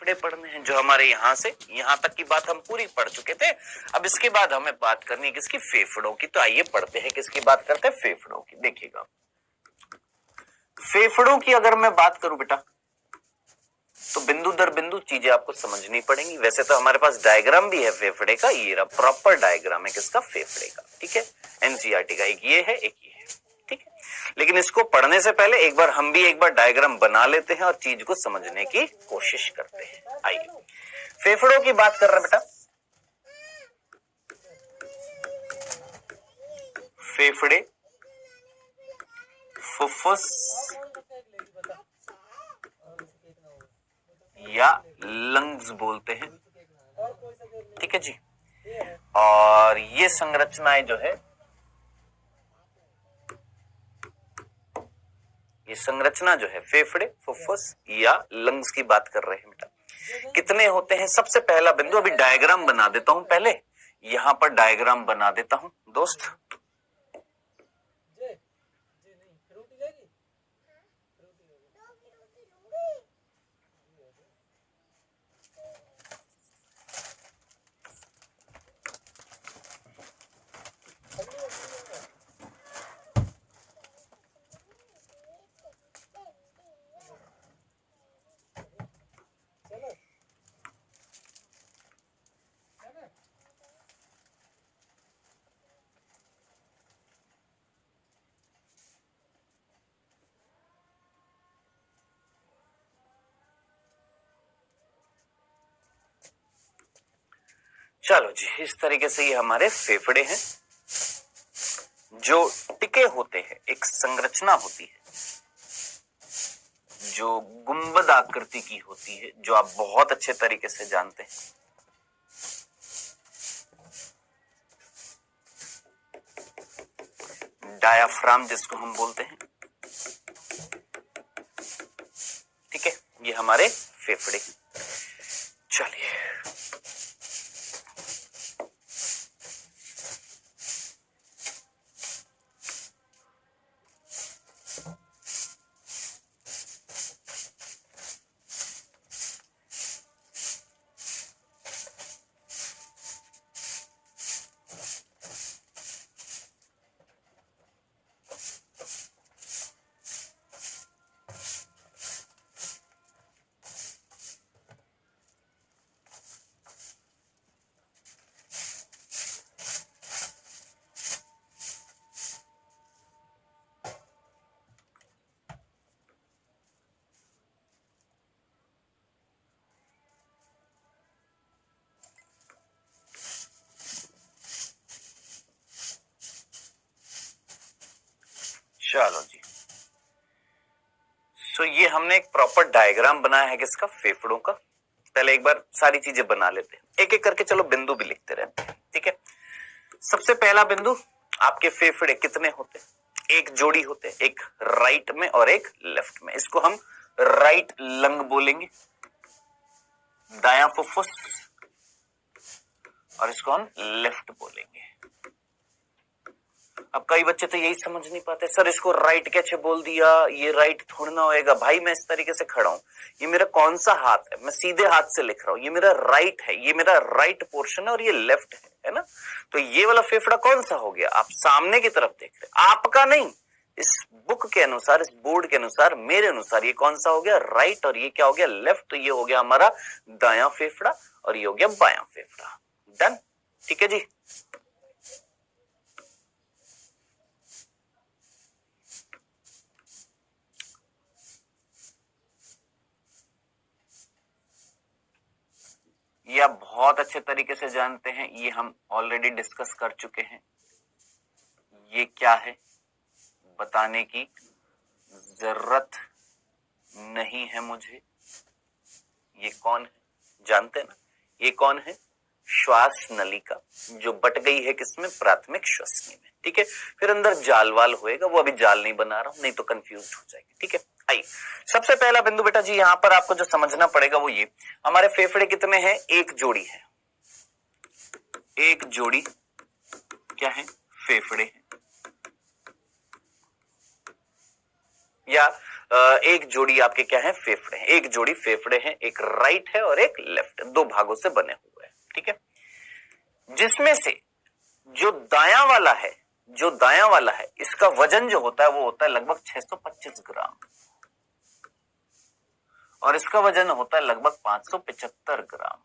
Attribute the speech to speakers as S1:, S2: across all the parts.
S1: फेफड़े पढ़ने हैं, जो हमारे यहाँ से यहाँ तक की बात हम पूरी पढ़ चुके थे। अब इसके बाद हमें बात करनी है किसकी, फेफड़ों की। तो आइए पढ़ते हैं, किसकी बात करते हैं, फेफड़ों की। देखिएगा, फेफड़ों की अगर मैं बात करूं बेटा, तो बिंदु दर बिंदु चीजें आपको समझनी पड़ेंगी। वैसे तो हमारे पास डायग्राम भी है फेफड़े का, ये रहा प्रॉपर डायग्राम है किसका, फेफड़े का। ठीक है, एनसीईआरटी का एक ये है, एक ये है। ठीक है, लेकिन इसको पढ़ने से पहले एक बार हम भी एक बार डायग्राम बना लेते हैं और चीज को समझने की कोशिश करते हैं। आइए, फेफड़ों की बात कर रहे हैं बेटा। फेफड़े, फुफ्फुस या लंग्स बोलते हैं। ठीक है जी, और ये संरचनाएं जो है, ये संरचना जो है फेफड़े, फुफ्फुस या लंग्स की बात कर रहे हैं बेटा। कितने होते हैं, सबसे पहला बिंदु, अभी डायग्राम बना देता हूं पहले, यहां पर डायग्राम बना देता हूं दोस्त। चलो जी, इस तरीके से ये हमारे फेफड़े हैं जो टिके होते हैं, एक संरचना होती है जो गुंबद आकृति की होती है, जो आप बहुत अच्छे तरीके से जानते हैं। डायाफ्राम जिसको हम बोलते हैं। ठीक है, ये हमारे फेफड़े। चलिए, चलो जी, सो ये हमने एक प्रॉपर डायग्राम बनाया है किसका, फेफड़ों का। पहले एक बार सारी चीजें बना लेते हैं, एक एक करके चलो बिंदु भी लिखते रहते हैं। ठीक है, सबसे पहला बिंदु, आपके फेफड़े कितने होते हैं, एक जोड़ी होते हैं, एक राइट में और एक लेफ्ट में। इसको हम राइट लंग बोलेंगे, दायां फुफ्फुस, और इसको हम लेफ्ट बोलेंगे। अब कई बच्चे तो यही समझ नहीं पाते, सर इसको राइट कैसे बोल दिया, ये राइट थोड़ा ना होएगा। भाई मैं इस तरीके से खड़ा हूं, ये मेरा कौन सा हाथ है, मैं सीधे हाथ से लिख रहा हूं, ये मेरा राइट है, ये मेरा राइट पोर्शन है और ये लेफ्ट है ना। तो ये वाला फेफड़ा कौन सा हो गया, आप सामने की तरफ देख रहे, आपका नहीं, इस बुक के अनुसार, इस बोर्ड के अनुसार, मेरे अनुसार ये कौन सा हो गया, राइट, और ये क्या हो गया, लेफ्ट। तो ये हो गया हमारा दायां फेफड़ा और ये हो गया बायां फेफड़ा। डन, ठीक है जी। ये आप बहुत अच्छे तरीके से जानते हैं, ये हम ऑलरेडी डिस्कस कर चुके हैं। ये क्या है बताने की जरूरत नहीं है मुझे। ये कौन है जानते हैं ना, ये कौन है, श्वास नलिका, जो बट गई है किसमें, प्राथमिक श्वसनी में। ठीक है, फिर अंदर जाल वाल होएगा, वो अभी जाल नहीं बना रहा हूं, नहीं तो कंफ्यूज हो जाएगी। ठीक है, आइए सबसे पहला बिंदु बेटा जी, यहां पर आपको जो समझना पड़ेगा वो ये, हमारे फेफड़े कितने हैं, एक जोड़ी है, एक जोड़ी क्या है, फेफड़े हैं। या एक जोड़ी आपके क्या है, फेफड़े हैं, एक जोड़ी फेफड़े हैं, एक राइट है और एक लेफ्ट है, दो भागों से बने हुए हैं, ठीक है। जिसमें से जो दायां वाला है, जो दायां वाला है, इसका वजन जो होता है वो होता है लगभग 625 ग्राम और इसका वजन होता है लगभग 575 ग्राम।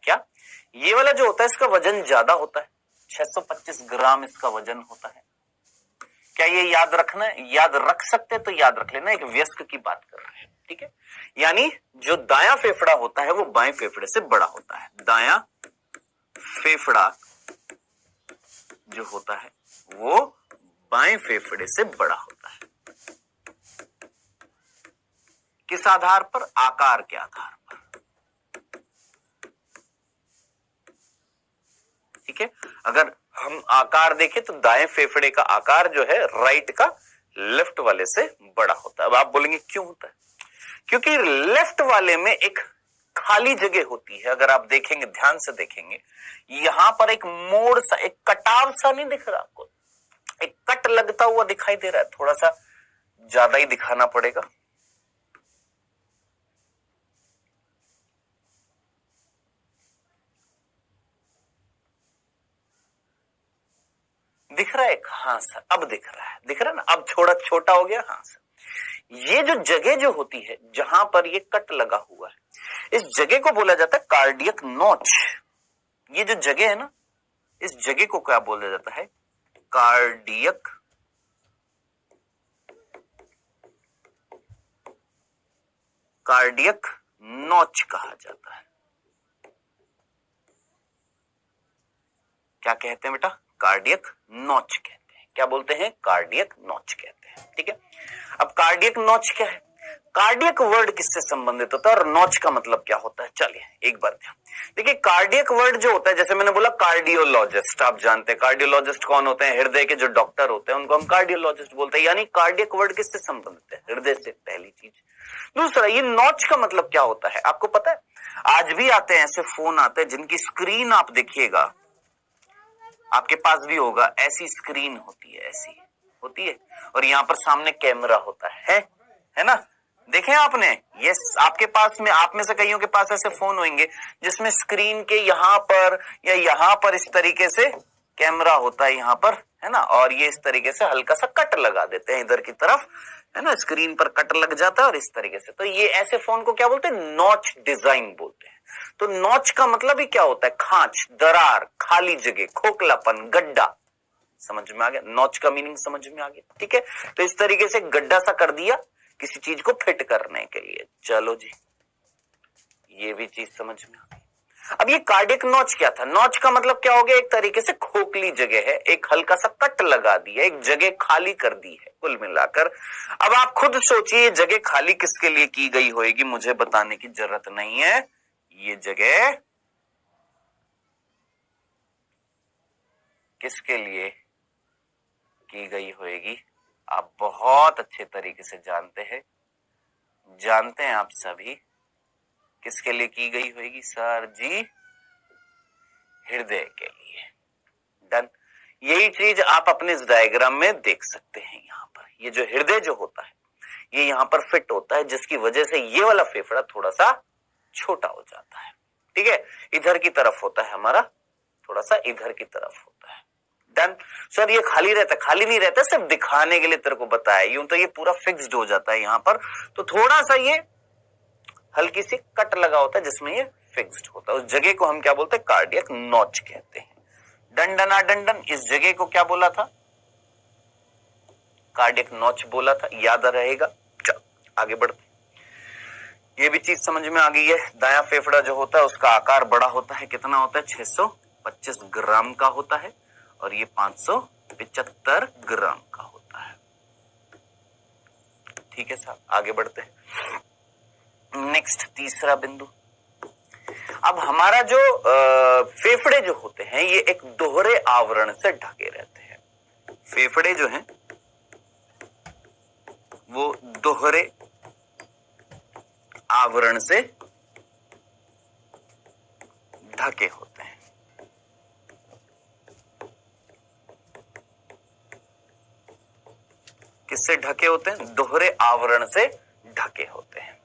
S1: क्या ये वाला जो होता है इसका वजन ज्यादा होता है, 625 ग्राम इसका वजन होता है। क्या ये याद रखना है? याद रख सकते तो याद रख लेना, एक वयस्क की बात कर रहे हैं, ठीक है। यानी जो दायां फेफड़ा होता है वो बाएं फेफड़े से बड़ा होता है, दायां फेफड़ा जो होता है वो बाएं फेफड़े से बड़ा होता है। किस आधार पर? आकार के आधार पर, ठीक है। अगर हम आकार देखें तो दाएं फेफड़े का आकार जो है राइट का लेफ्ट वाले से बड़ा होता है। अब आप बोलेंगे क्यों होता है? क्योंकि लेफ्ट वाले में एक खाली जगह होती है, अगर आप देखेंगे, ध्यान से देखेंगे, यहां पर एक मोड़ सा, एक कटाव सा नहीं दिख रहा आपको? एक कट लगता हुआ दिखाई दे रहा है, थोड़ा सा ज्यादा ही दिखाना पड़ेगा। दिख रहा है? हाँ सर, अब दिख रहा है, दिख रहा है ना, अब थोड़ा छोटा हो गया। हाँ सर, ये जो जगह जो होती है जहां पर ये कट लगा हुआ है, इस जगह को बोला जाता है कार्डियक नॉच। ये जो जगह है ना, इस जगह को क्या बोला जाता है? कार्डियक कार्डियक नॉच कहा जाता है। क्या कहते हैं बेटा? कार्डियक नॉच कहते हैं। क्या बोलते हैं? कार्डियक नॉच कहते हैं, ठीक है। अब कार्डियक नॉच क्या है? कार्डियक वर्ड किससे संबंधित होता है और नॉच का मतलब क्या होता है? चलिए एक बार ध्यान देखिए। कार्डियक वर्ड जो होता है, जैसे मैंने बोला कार्डियोलॉजिस्ट, आप जानते हैं कार्डियोलॉजिस्ट कौन होते हैं? हृदय के जो डॉक्टर होते हैं उनको हम कार्डियोलॉजिस्ट बोलते हैं। यानी कार्डियक वर्ड किससे संबंधित है? हृदय से, पहली चीज। दूसरा, ये नॉच का मतलब क्या होता है आपको पता है? आज भी आते हैं ऐसे फोन आते हैं जिनकी स्क्रीन आप देखिएगा, आपके पास भी होगा, ऐसी स्क्रीन होती है, ऐसी होती है, और यहाँ पर सामने कैमरा होता है ना? देखें आपने? यस, आपके पास में, आप में से कईयों के पास ऐसे फोन होंगे जिसमें स्क्रीन के यहाँ पर या यहाँ पर इस तरीके से कैमरा होता है, यहाँ पर, है ना, और ये इस तरीके से हल्का सा कट लगा देते हैं इधर की तरफ, है ना, स्क्रीन पर कट लग जाता है और इस तरीके से। तो ये ऐसे फोन को क्या बोलते हैं? नॉच डिजाइन बोलते हैं। तो नॉच का मतलब ही क्या होता है? खांच, दरार, खाली जगह, खोखलापन, गड्ढा। समझ में आ गया? नॉच का मीनिंग समझ में आ गया, ठीक है। तो इस तरीके से गड्ढा सा कर दिया किसी चीज को फिट करने के लिए। चलो जी, ये भी चीज समझ में आ गई। अब ये कार्डियक नॉच क्या था? नॉच का मतलब क्या हो गया? एक तरीके से खोखली जगह है, एक हल्का सा कट लगा दिया, एक जगह खाली कर दी है कुल मिलाकर। अब आप खुद सोचिए, जगह खाली किसके लिए की गई होगी? मुझे बताने की जरूरत नहीं है, ये जगह किसके लिए की गई होगी? आप बहुत अच्छे तरीके से जानते हैं आप सभी किसके लिए की गई होगी सर जी? हृदय के लिए। डन। यही चीज आप अपने इस डायग्राम में देख सकते हैं। यहाँ पर ये जो हृदय जो होता है ये यहाँ पर फिट होता है, जिसकी वजह से ये वाला फेफड़ा थोड़ा सा छोटा हो जाता है, ठीक है। इधर की तरफ होता है हमारा, थोड़ा सा इधर की तरफ होता है। डन। सर ये खाली रहता है? खाली नहीं रहता, सिर्फ दिखाने के लिए तेरे को बताया, यूं तो ये पूरा फिक्स्ड हो जाता है यहाँ पर, तो थोड़ा सा ये हल्की सी कट लगा होता है जिसमें ये फिक्स्ड होता है। उस जगह को हम क्या बोलते हैं? कार्डियक नॉच कहते हैं। डंडना डंडन, इस जगह को क्या बोला था? कार्डियक नॉच बोला था, याद रहेगा। चलो आगे बढ़ते। ये भी चीज समझ में आ गई है। दायां फेफड़ा जो होता है उसका आकार बड़ा होता है, कितना होता है? 625 ग्राम का होता है, और ये 575 ग्राम का होता है, ठीक है साहब। आगे बढ़ते हैं। नेक्स्ट, तीसरा बिंदु। अब हमारा जो फेफड़े जो होते हैं ये एक दोहरे आवरण से ढके रहते हैं। फेफड़े जो हैं वो दोहरे आवरण से ढके होते हैं। किससे ढके होते हैं? दोहरे आवरण से ढके होते हैं।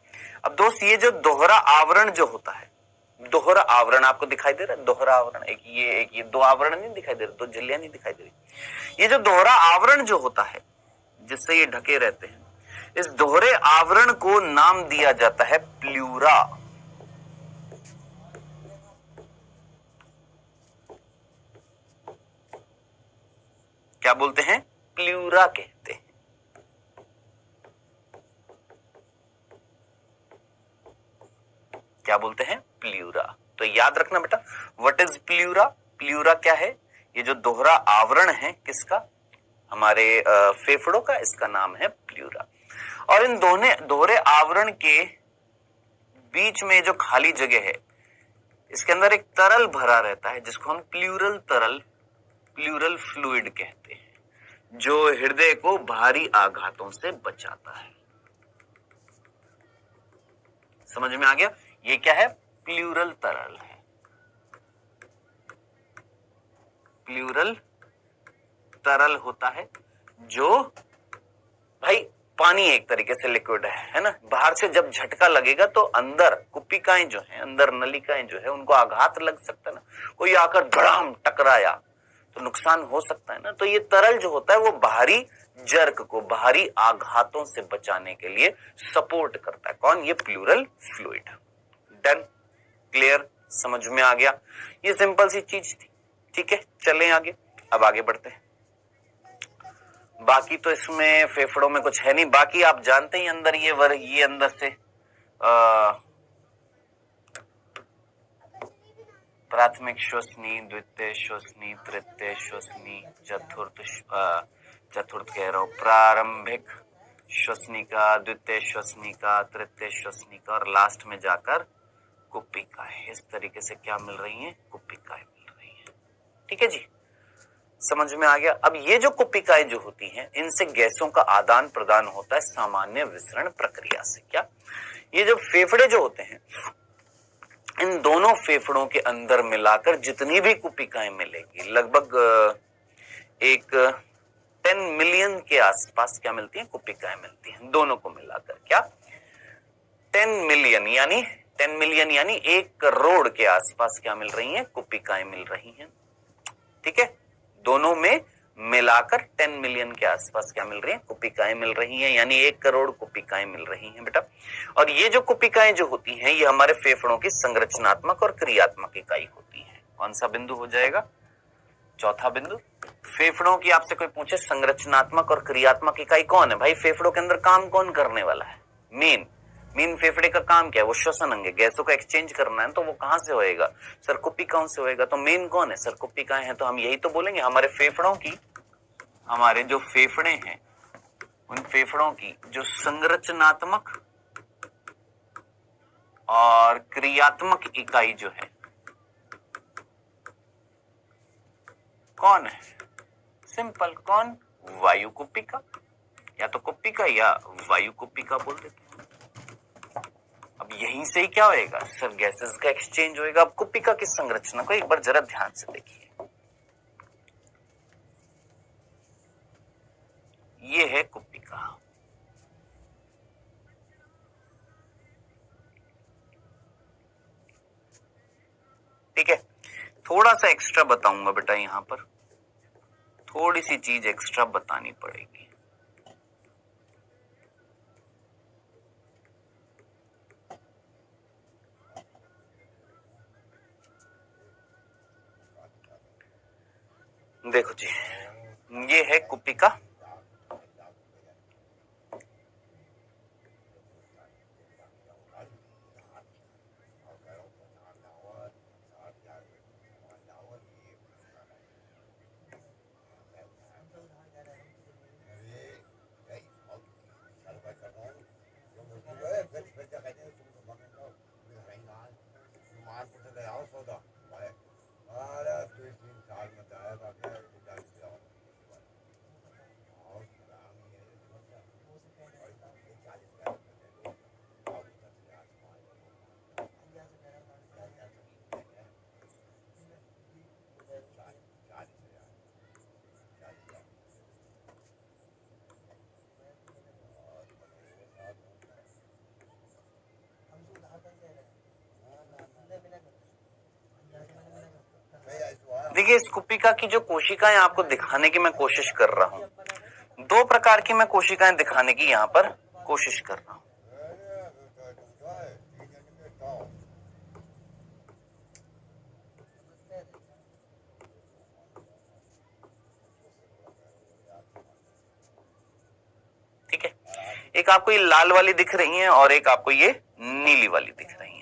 S1: अब दोस्त ये जो दोहरा आवरण जो होता है, दोहरा आवरण आपको दिखाई दे रहा है, दोहरा आवरण, एक ये दो आवरण नहीं दिखाई दे रहे, दो झिल्लियां नहीं दिखाई दे रही। ये जो दोहरा आवरण जो होता है जिससे ये ढके रहते हैं, इस दोहरे आवरण को नाम दिया जाता है प्लूरा। क्या बोलते हैं? प्लूरा कहते हैं। क्या बोलते हैं? प्लूरा। तो याद रखना बेटा, व्हाट इज प्लूरा? प्लूरा क्या है? ये जो दोहरा आवरण है किसका? हमारे फेफड़ों का, इसका नाम है प्लूरा। और इन दोहरे आवरण के बीच में जो खाली जगह है, इसके अंदर एक तरल भरा रहता है जिसको हम प्लूरल तरल, प्लूरल फ्लूइड कहते हैं, जो हृदय को भारी आघातों से बचाता है। समझ में आ गया? ये क्या है? प्लूरल तरल है। प्लूरल तरल होता है जो, भाई पानी एक तरीके से लिक्विड है ना, बाहर से जब झटका लगेगा तो अंदर कुपिकाएं जो है, अंदर नलिकाएं जो है, उनको आघात लग सकता है ना, कोई आकर धड़ाम टकराया तो नुकसान हो सकता है ना। तो ये तरल जो होता है वो बाहरी जर्क को, बाहरी आघातों से बचाने के लिए सपोर्ट करता है। कौन? ये प्लूरल फ्लूइड। डन? क्लियर? समझ में आ गया? ये सिंपल सी चीज थी। ठीक है, चलें आगे। अब आगे बढ़ते हैं। बाकी तो इसमें फेफड़ों में कुछ है नहीं, बाकी आप जानते ही अंदर ये अंदर से प्राथमिक श्वसनी, द्वितीय श्वसनी, तृतीय श्वसनी, चतुर्थ कह रहा हूं, प्रारंभिक श्वसनिका, द्वितीय श्वसनिका, तृतीय श्वसनिका और लास्ट में जाकर कुपिकाएं। इस तरीके से क्या मिल रही हैं? कुपिकाएं मिल रही हैं। ठीक है जी, समझ में आ गया? अब ये जो कुपिकाएं जो होती हैं, इनसे गैसों का आदान प्रदान होता है सामान्य विसरण प्रक्रिया से। क्या? ये जो फेफड़े जो होते हैं, इन दोनों फेफड़ों के अंदर मिलाकर जितनी भी कुपिकाएं मिलेगी, लगभग एक 10 मिलियन के आसपास क्या मिलती हैं? कुपिकाएं मिलती हैं, दोनों को मिलाकर। क्या? 10 मिलियन यानी 1 करोड़ के आसपास क्या मिल रही हैं? कुपिकाएं मिल रही हैं। ठीक है, दोनों में मिलाकर 10 मिलियन के आसपास क्या मिल रही हैं? कुपिकाएं मिल रही हैं, यानी 1 करोड़ कुपिकाएं मिल रही हैं बेटा। और ये जो कुपिकाएं जो होती हैं, ये हमारे फेफड़ों की संरचनात्मक और क्रियात्मक इकाई होती है। कौन सा बिंदु हो जाएगा? चौथा बिंदु। फेफड़ों की आपसे कोई पूछे संरचनात्मक और क्रियात्मक इकाई कौन है? भाई फेफड़ों के अंदर काम कौन करने वाला है? मेन फेफड़े का काम क्या है? वो श्वसन अंग है, गैसों का एक्सचेंज करना है, तो वो कहां से होएगा? सर कुपिकाओं से होएगा। तो मेन कौन है? सर कुपिकाएं हैं। तो हम यही तो बोलेंगे, हमारे फेफड़ों की, हमारे जो फेफड़े हैं, उन फेफड़ों की जो संरचनात्मक और क्रियात्मक इकाई जो है, कौन है? सिंपल, कौन? वायु कुपिका, या तो कुपिका या वायु कुपिका बोल देते हैं। अब यहीं से ही क्या होएगा? सर गैसेस का एक्सचेंज होएगा। अब कुपिका की संरचना को एक बार जरा ध्यान से देखिए। ये है कुपिका। ठीक है, थोड़ा सा एक्स्ट्रा बताऊंगा बेटा, यहां पर थोड़ी सी चीज एक्स्ट्रा बतानी पड़ेगी। देखो जी, ये है कुपिका। देखिए इस कुपिका की जो कोशिकाएं आपको दिखाने की मैं कोशिश कर रहा हूं, दो प्रकार की मैं कोशिकाएं दिखाने की यहां पर कोशिश कर रहा हूं। ठीक है, एक आपको ये लाल वाली दिख रही है और एक आपको ये नीली वाली दिख रही है।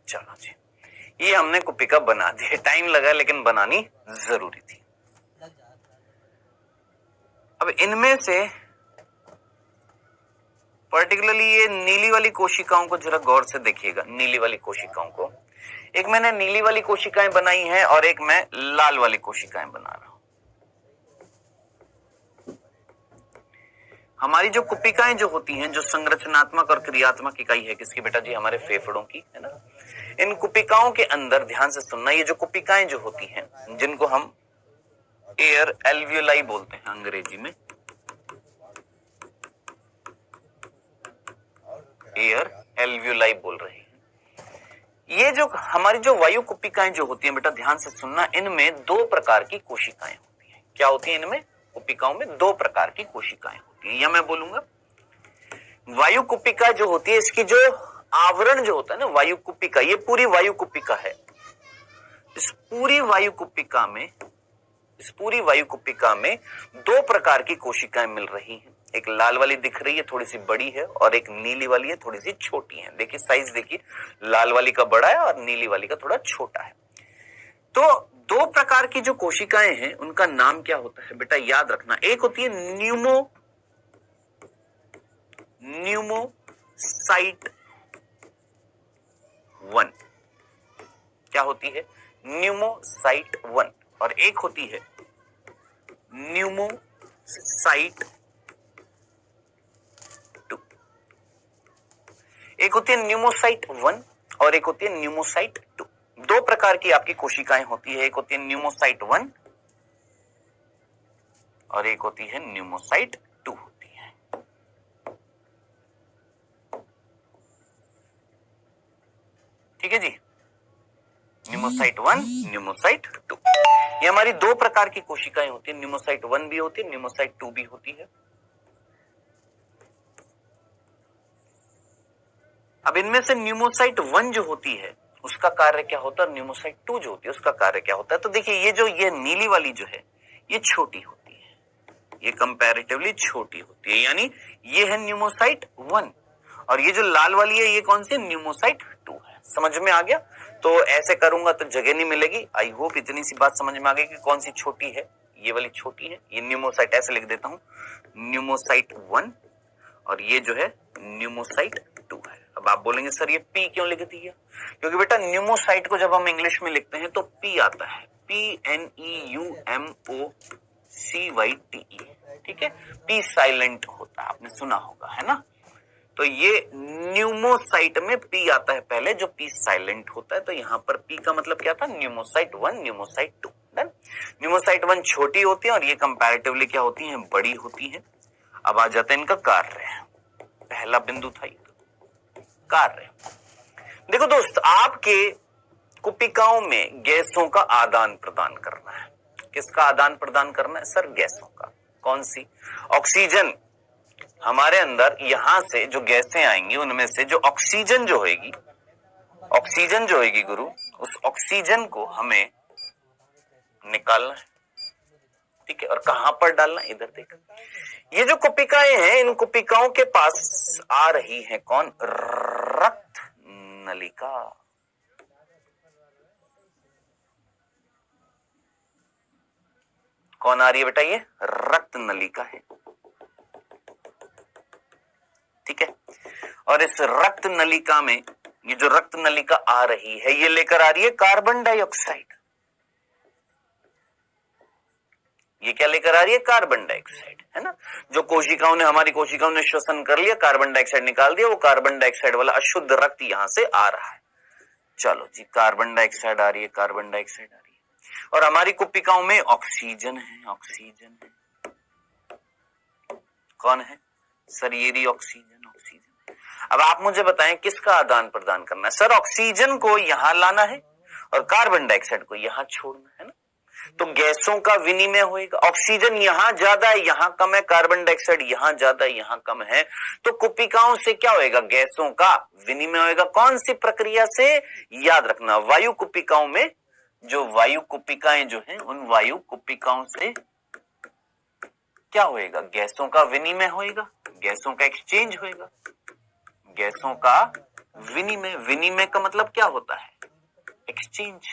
S1: चलो जी, ये हमने कुपिका बना दी है, टाइम लगा लेकिन बनानी जरूरी थी। अब इनमें से पर्टिकुलरली ये नीली वाली कोशिकाओं को जरा गौर से देखिएगा। नीली वाली कोशिकाओं को, एक मैंने नीली वाली कोशिकाएं बनाई हैं और एक मैं लाल वाली कोशिकाएं बना रहा हूं। हमारी जो कुपिकाएं जो होती हैं, जो संरचनात्मक और क्रियात्मक इकाई है किसकी बेटा जी? हमारे फेफड़ों की, है ना। इन कुपिकाओं के अंदर ध्यान से सुनना, ये जो कुपिकाएं जो होती हैं जिनको हम एयर एल्वियोलाई बोलते हैं अंग्रेजी में, एयर एल्वियोलाई बोल रहे हैं। ये जो हमारी जो वायु कुपिकाएं जो होती हैं बेटा, ध्यान से सुनना, इनमें दो प्रकार की कोशिकाएं होती हैं। क्या होती है इनमें? कुपिकाओं में दो प्रकार की कोशिकाएं होती है, या मैं बोलूंगा वायु कुपिका जो होती है, इसकी जो आवरण जो होता है ना वायु कुपिका, ये पूरी वायु कुपिका है। इस पूरी वायु कुपिका में दो प्रकार की कोशिकाएं मिल रही हैं। एक लाल वाली दिख रही है, थोड़ी सी बड़ी है, और एक नीली वाली है, थोड़ी सी छोटी है। देखिए साइज देखिए, लाल वाली का बड़ा है और नीली वाली का थोड़ा छोटा है। तो दो प्रकार की जो कोशिकाएं हैं उनका नाम क्या होता है बेटा? याद रखना, एक होती है न्यूमोसाइट 1। क्या होती है? न्यूमोसाइट 1। और एक होती है न्यूमोसाइट 2। एक होती है न्यूमोसाइट 1 और एक होती है न्यूमोसाइट 2। दो प्रकार की आपकी कोशिकाएं होती है, एक होती है न्यूमोसाइट 1 और एक होती है न्यूमोसाइट 2 होती है। ठीक है जी, न्यूमोसाइट 1, न्यूमोसाइट 2, ये हमारी दो प्रकार की कोशिकाएं होती है। न्यूमोसाइट 1 भी होती है, न्यूमोसाइट 2 भी होती है। अब इनमें से न्यूमोसाइट 1 जो होती है उसका कार्य क्या होता है, न्यूमोसाइट 2 जो होती है उसका कार्य क्या होता है? तो देखिए ये नीली वाली जो है ये छोटी होती है, ये कंपैरेटिवली छोटी होती है, यानी ये है न्यूमोसाइट 1, और ये जो लाल वाली है ये कौन सी? न्यूमोसाइट 2 है। समझ में आ गया? तो ऐसे करूंगा तो जगह नहीं मिलेगी। आई होप इतनी सी बात समझ में आ गई कि कौन सी छोटी है। ये वाली छोटी है, ये न्यूमोसाइट, ऐसे लिख देता हूं, न्यूमोसाइट 1, और ये जो है न्यूमोसाइट 2 है। अब आप बोलेंगे सर ये पी क्यों लिख दिया? क्योंकि बेटा न्यूमोसाइट को जब हम इंग्लिश में लिखते हैं तो पी आता है, PNEUMOCYTE। ठीक है, पी साइलेंट होता है, आपने सुना होगा, है ना। तो ये न्यूमोसाइट में पी आता है पहले, जो पी साइलेंट होता है। तो यहां पर पी का मतलब क्या था? Pneumocyte 1, pneumocyte 2। न्यूमोसाइट 1 छोटी होती है और ये कंपैरेटिवली क्या होती हैं? बड़ी होती है। अब आ जाते हैं इनका कार्य। पहला बिंदु था कार्य। देखो दोस्त, आपके कुपिकाओं में गैसों का आदान प्रदान करना है। किसका आदान प्रदान करना है सर? गैसों का। कौन सी? ऑक्सीजन। हमारे अंदर यहां से जो गैसें आएंगी उनमें से जो ऑक्सीजन जो होगी गुरु, उस ऑक्सीजन को हमें निकालना है। ठीक है, और कहां पर डालना? इधर देख, ये जो कुपिकाएं हैं इन कुपिकाओं के पास आ रही है कौन? रक्त नलिका। कौन आ रही है बेटा? ये रक्त नलिका है। और इस रक्त नलिका में ये जो रक्त नलिका आ रही है ये लेकर आ रही है कार्बन डाइऑक्साइड। ये क्या लेकर आ रही है? कार्बन डाइऑक्साइड, है ना। जो कोशिकाओं ने, हमारी कोशिकाओं ने श्वसन कर लिया, कार्बन डाइऑक्साइड निकाल दिया, वो कार्बन डाइऑक्साइड वाला अशुद्ध रक्त यहां से आ रहा है। चलो जी, कार्बन डाइऑक्साइड आ रही है, कार्बन डाइऑक्साइड आ रही है, और हमारी कुपिकाओं में ऑक्सीजन है, ऑक्सीजन है। कौन है सर? ये रही ऑक्सीजन, ऑक्सीजन। अब आप मुझे बताएं किसका आदान प्रदान करना है? सर ऑक्सीजन को यहां लाना है और कार्बन डाइऑक्साइड को यहां छोड़ना है ना। तो गैसों का विनिमय होएगा। ऑक्सीजन यहां ज्यादा है, यहां कम है, कार्बन डाइऑक्साइड यहां ज्यादा है, यहां कम है, तो कुपिकाओं से क्या होएगा? गैसों का विनिमय होएगा। कौन सी प्रक्रिया से? याद रखना, वायु कुपिकाओं में, जो वायु कुपिकाएं जो हैं उन वायु कुपिकाओं से क्या होएगा? गैसों का विनिमय होएगा, गैसों का एक्सचेंज होएगा, गैसों का विनिमय। विनिमय का मतलब क्या होता है? एक्सचेंज।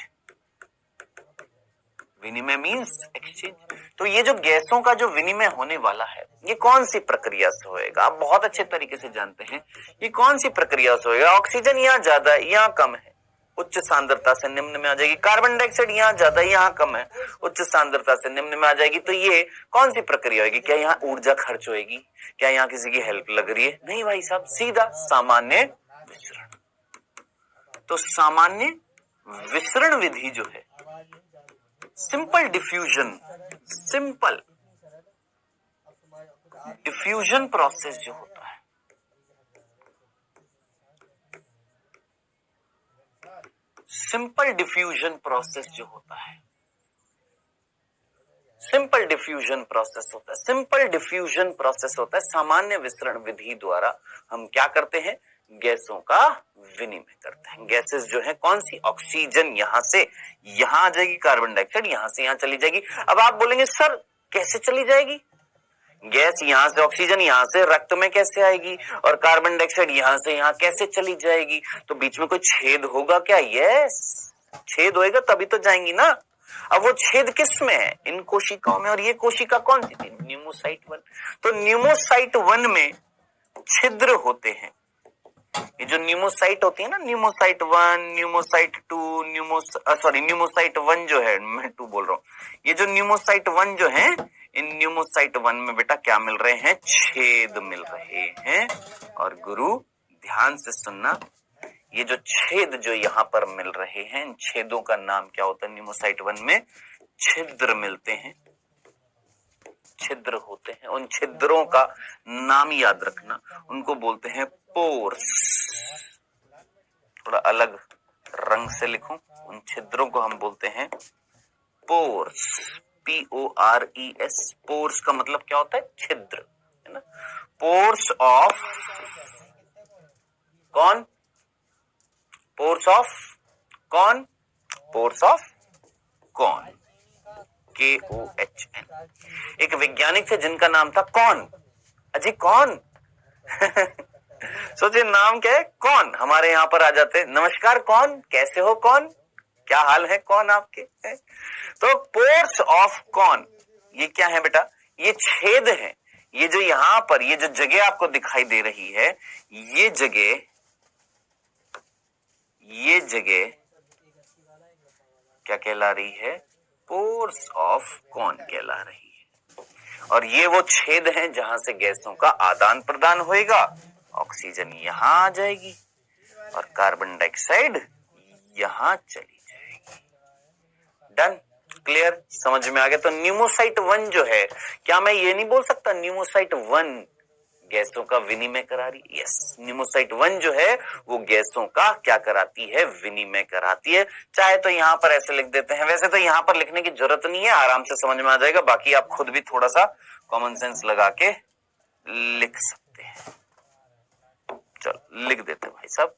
S1: विनिमय मीन्स एक्सचेंज। तो ये जो गैसों का जो विनिमय होने वाला है ये कौन सी प्रक्रिया से होएगा? आप बहुत अच्छे तरीके से जानते हैं ये कौन सी प्रक्रिया से होएगा। ऑक्सीजन यहाँ ज्यादा है, यहाँ कम है, उच्च सांद्रता से निम्न में आ जाएगी। कार्बन डाइऑक्साइड यहाँ ज्यादा है, यहाँ कम है, उच्च सांद्रता से निम्न में आ जाएगी। तो ये कौन सी प्रक्रिया होगी? क्या यहाँ ऊर्जा खर्च होगी? क्या यहाँ किसी की हेल्प लग रही है? नहीं भाई साहब, सीधा सामान्य विसरण। तो सामान्य विसरण विधि जो है, simple diffusion, simple diffusion process जो होता है, सिंपल डिफ्यूजन प्रोसेस जो होता है, सिंपल डिफ्यूजन प्रोसेस होता है, सिंपल डिफ्यूजन प्रोसेस होता है। सामान्य विसरण विधि द्वारा हम क्या करते हैं? गैसों का विनिमय करते हैं। गैसेस जो है कौन सी? ऑक्सीजन यहां से यहां आ जाएगी, कार्बन डाइऑक्साइड यहां से यहां चली जाएगी। अब आप बोलेंगे सर कैसे चली जाएगी? गैस यहां से, ऑक्सीजन यहां से रक्त में कैसे आएगी और कार्बन डाइऑक्साइड यहां से यहां कैसे चली जाएगी? तो बीच में कोई छेद होगा क्या? यस, छेद होएगा तभी तो जाएंगी ना। अब वो छेद किस में है? इन कोशिकाओं में। और ये कोशिका कौन सी थी? न्यूमोसाइट 1। तो न्यूमोसाइट 1 में छिद्र होते हैं। ये जो न्यूमोसाइट होती है ना, न्यूमोसाइट 1, न्यूमोसाइट 2, न्यूमोसाइट 1 जो है, मैं 2 बोल रहा हूँ। ये जो न्यूमोसाइट 1 जो है, इन न्यूमोसाइट 1 में बेटा क्या मिल रहे हैं? छेद मिल रहे हैं। और गुरु ध्यान से सुनना, ये जो छेद जो यहाँ पर मिल रहे हैं, इन छेदों का नाम क्या होता है? न्यूमोसाइट 1 में छिद्र मिलते हैं, छिद्र होते हैं। उन छिद्रों का नाम याद रखना, उनको बोलते हैं पोर्स। थोड़ा अलग रंग से लिखूं, उन छिद्रों को हम बोलते हैं पोर्स, PORES। पोर्स का मतलब क्या होता है? छिद्र, है ना। पोर्स ऑफ कौन? पोर्स ऑफ कौन? पोर्स ऑफ कौन, KOHN। एक वैज्ञानिक थे जिनका नाम था कौन? अजी कौन? सोचिए नाम क्या है? कौन। हमारे यहाँ पर आ जाते, नमस्कार कौन, कैसे हो कौन, क्या हाल है कौन आपके? तो पोर्स ऑफ कौन, ये क्या है बेटा? ये छेद है। ये जो यहाँ पर ये जो जगह आपको दिखाई दे रही है, ये जगह क्या कहला रही है? पोर्स ऑफ कौन कहला रही है। और ये वो छेद हैं जहां से गैसों का आदान प्रदान होएगा। ऑक्सीजन यहां आ जाएगी और कार्बन डाइऑक्साइड यहां चली जाएगी। डन, क्लियर, समझ में आ गया। तो न्यूमोसाइट 1 जो है, क्या मैं ये नहीं बोल सकता न्यूमोसाइट 1 गैसों का विनिमय करा रही? यस, न्यूमोसाइट 1 जो है वो गैसों का क्या कराती है? विनिमय कराती है। चाहे तो यहां पर ऐसे लिख देते हैं, वैसे तो यहां पर लिखने की जरूरत नहीं है, आराम से समझ में आ जाएगा। बाकी आप खुद भी थोड़ा सा कॉमन सेंस लगा के लिख सकते हैं। चलो लिख देते भाई साहब,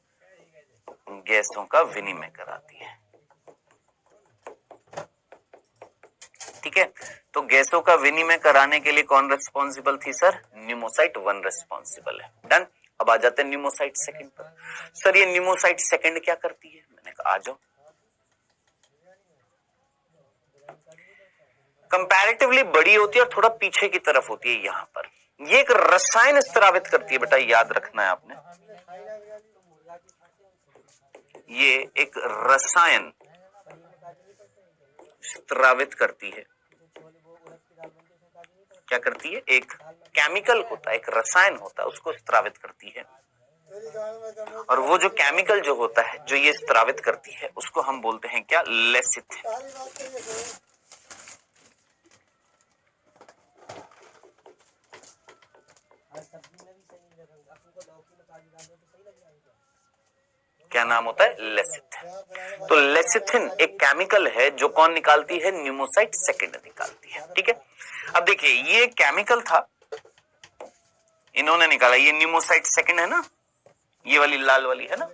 S1: गैसों का विनिमय कराती है। ठीक है, तो गैसों का विनिमय कराने के लिए कौन रिस्पॉन्सिबल थी? सर न्यूमोसाइट 1 रिस्पॉन्सिबल है। डन। अब आ जाते हैं न्यूमोसाइट 2 पर। सर ये न्यूमोसाइट 2 क्या करती है? मैंने कहा आ जाओ। कंपैरेटिवली बड़ी होती है और थोड़ा पीछे की तरफ होती है। यहां पर ये एक रसायन स्रावित करती है बेटा, याद रखना है आपने। ये एक रसायन स्रावित करती है। क्या करती है? एक केमिकल होता है, एक रसायन होता है, उसको स्रावित करती है। और वो जो केमिकल जो होता है जो ये स्रावित करती है उसको हम बोलते हैं क्या? लेसिथिन। क्या नाम होता है? लेसिथिन। तो लेसिथिन एक केमिकल है जो कौन निकालती है? न्यूमोसाइट सेकंड निकालती है। ठीक है, अब देखिए ये केमिकल था, इन्होंने निकाला, ये न्यूमोसाइट सेकंड है ना, ये वाली लाल वाली है ना,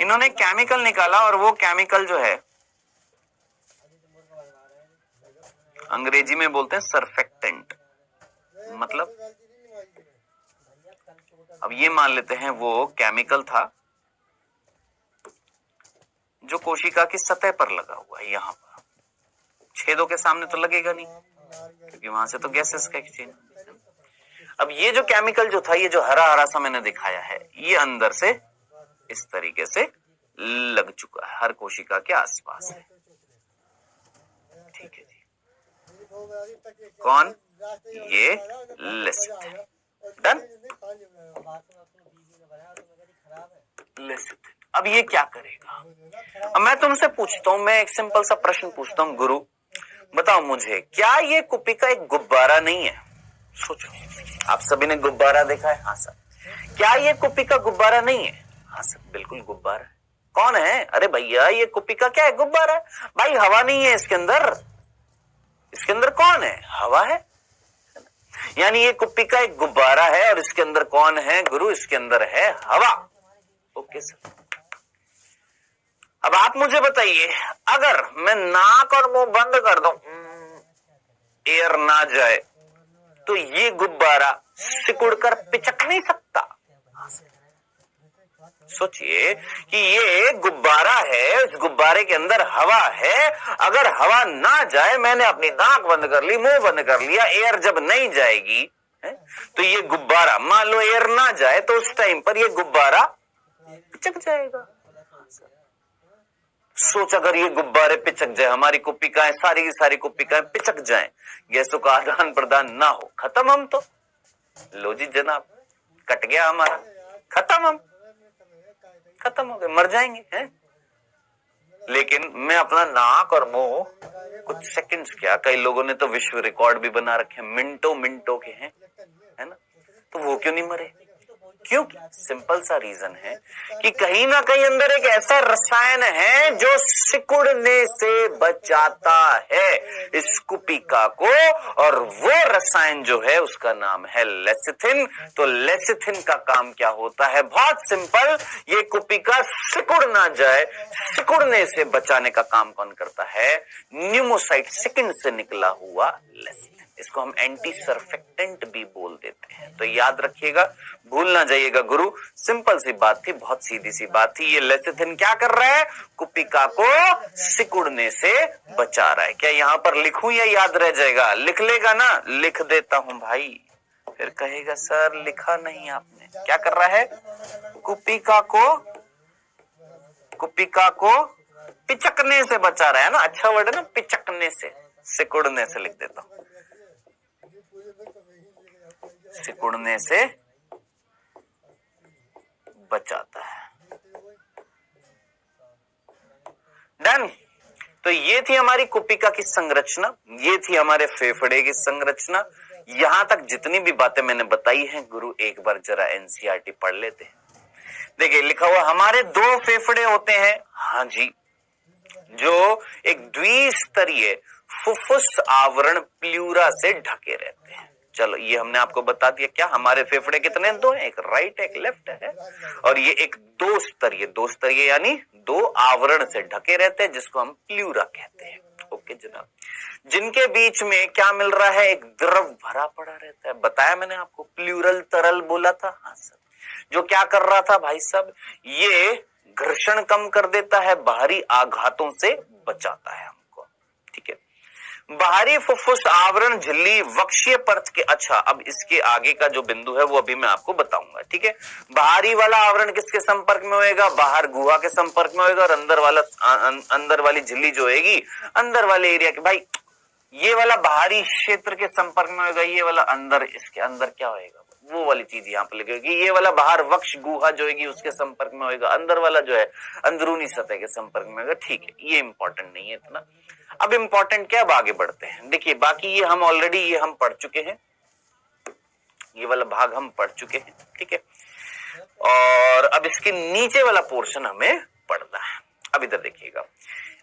S1: इन्होंने केमिकल निकाला और वो केमिकल जो है अंग्रेजी में बोलते हैं सरफेक्टेंट। मतलब अब ये मान लेते हैं वो केमिकल था जो कोशिका की सतह पर लगा हुआ है, यहाँ पर छेदों के सामने तो लगेगा नहीं क्योंकि वहां से तो गैसेस का एक्सचेंज। अब ये जो केमिकल जो था, ये जो हरा हरा सा मैंने दिखाया है, ये अंदर से इस तरीके से लग चुका है, हर कोशिका के आसपास है। ठीक है जी, कौन? ये लेसिथिन। डन। लेसिथिन अब ये क्या करेगा? अब मैं तुमसे पूछता हूं, मैं एक सिंपल सा प्रश्न पूछता हूं, गुरु बताओ मुझे, क्या ये कुपिका एक गुब्बारा नहीं है? सोचो, आप सभी ने गुब्बारा देखा है? हाँ सर। क्या ये कुपिका गुब्बारा नहीं है? हाँ सर, बिल्कुल गुब्बारा है। कौन है? अरे भैया ये कुपिका क्या है? गुब्बारा है भाई, हवा नहीं है इसके अंदर। इसके अंदर कौन है? हवा है। यानी ये कुपिका एक गुब्बारा है और इसके अंदर कौन है गुरु? इसके अंदर है हवा। Okay sir. अब आप मुझे बताइए, अगर मैं नाक और मुंह बंद कर दूं, एयर ना जाए, तो ये गुब्बारा सिकुड़कर पिचक नहीं सकता? सोचिए कि ये गुब्बारा है, इस गुब्बारे के अंदर हवा है, अगर हवा ना जाए, मैंने अपनी नाक बंद कर ली, मुंह बंद कर लिया, एयर जब नहीं जाएगी तो ये गुब्बारा, मान लो एयर ना जाए तो उस टाइम पर ये गुब्बारा पिचक जाएगा। सोच, अगर ये गुब्बारे पिचक जाए, हमारी कुपिकाएं, सारी की सारी कुपिकाएं पिचक जाएं, गैसों का आदान प्रदान ना हो, खत्म हम तो। लो जी जनाब, कट गया हमारा, खत्म, हम खत्म हो गए, मर जाएंगे हैं। लेकिन मैं अपना नाक और मुंह कुछ सेकंड्स, क्या कई लोगों ने तो विश्व रिकॉर्ड भी बना रखे हैं, मिनटों मिनटों के हैं, है ना, तो वो क्यों नहीं मरे? क्योंकि सिंपल सा रीजन है कि कहीं ना कहीं अंदर एक ऐसा रसायन है जो सिकुड़ने से बचाता है इस कुपिका को, और वो रसायन जो है उसका नाम है लेसिथिन। तो लेसिथिन का काम क्या होता है? बहुत सिंपल, ये कुपिका सिकुड़ ना जाए, सिकुड़ने से बचाने का काम कौन करता है? न्यूमोसाइट सेकंड से निकला हुआ लेसिथिन। इसको हम एंटी सरफेक्टेंट भी बोल देते हैं। तो याद रखिएगा, भूल ना जाइएगा गुरु, सिंपल सी बात थी, बहुत सीधी सी बात थी। ये लेसिथिन क्या कर रहा है? कुपिका को सिकुड़ने से बचा रहा है। क्या यहाँ पर लिखूं या याद रह जाएगा? लिख लेगा ना? लिख देता हूं भाई, फिर कहेगा सर लिखा नहीं आपने। क्या कर रहा है? कुपिका को पिचकने से बचा रहा है ना, अच्छा वर्ड है ना, पिचकने से, सिकुड़ने से लिख देता हूं, सिकुड़ने से बचाता है। डन। तो ये थी हमारी कुपिका की संरचना, ये थी हमारे फेफड़े की संरचना। यहां तक जितनी भी बातें मैंने बताई हैं गुरु, एक बार जरा एनसीईआरटी पढ़ लेते हैं। देखिए लिखा हुआ हमारे 2 फेफड़े होते हैं, हाँ जी, जो एक द्विस्तरीय फुफ्फुस आवरण प्लूरा से ढके रहते हैं। चलो ये हमने आपको बता दिया। क्या हमारे फेफड़े कितने? 2 हैं, एक राइट एक लेफ्ट है, और ये एक 2 स्तरीय यानी 2 आवरण से ढके रहते हैं जिसको हम प्लूरा कहते हैं। ओके जनाब, जिनके बीच में क्या मिल रहा है? एक द्रव भरा पड़ा रहता है। बताया मैंने आपको, प्लूरल तरल बोला था। हाँ सर, जो क्या कर रहा था भाई साहब? ये घर्षण कम कर देता है, बाहरी आघातों से बचाता है हमको। ठीक है, बाहरी फुफ्फुस आवरण झिल्ली वक्षीय परत के, अच्छा अब इसके आगे का जो बिंदु है वो अभी मैं आपको बताऊंगा, ठीक है। बाहरी वाला आवरण किसके संपर्क में होएगा, बाहर गुहा के संपर्क में होएगा, और अंदर वाली झिल्ली जो होगी अंदर वाले एरिया के, भाई ये वाला बाहरी क्षेत्र के संपर्क में होगा, ये वाला अंदर, इसके अंदर क्या होएगा वो वाली चीज यहाँ पर लिखेगी। ये वाला बाहर वक्ष गुहा जो होगी उसके संपर्क में होगा, अंदर वाला जो है अंदरूनी सतह के संपर्क में होगा, ठीक है। ये इंपॉर्टेंट नहीं है इतना। अब इंपॉर्टेंट क्या, अब आगे बढ़ते हैं। देखिए बाकी ये हम ऑलरेडी ये हम पढ़ चुके हैं, ये वाला भाग हम पढ़ चुके हैं, ठीक है। और अब इसके नीचे वाला पोर्शन हमें पढ़ना है। अब इधर देखिएगा,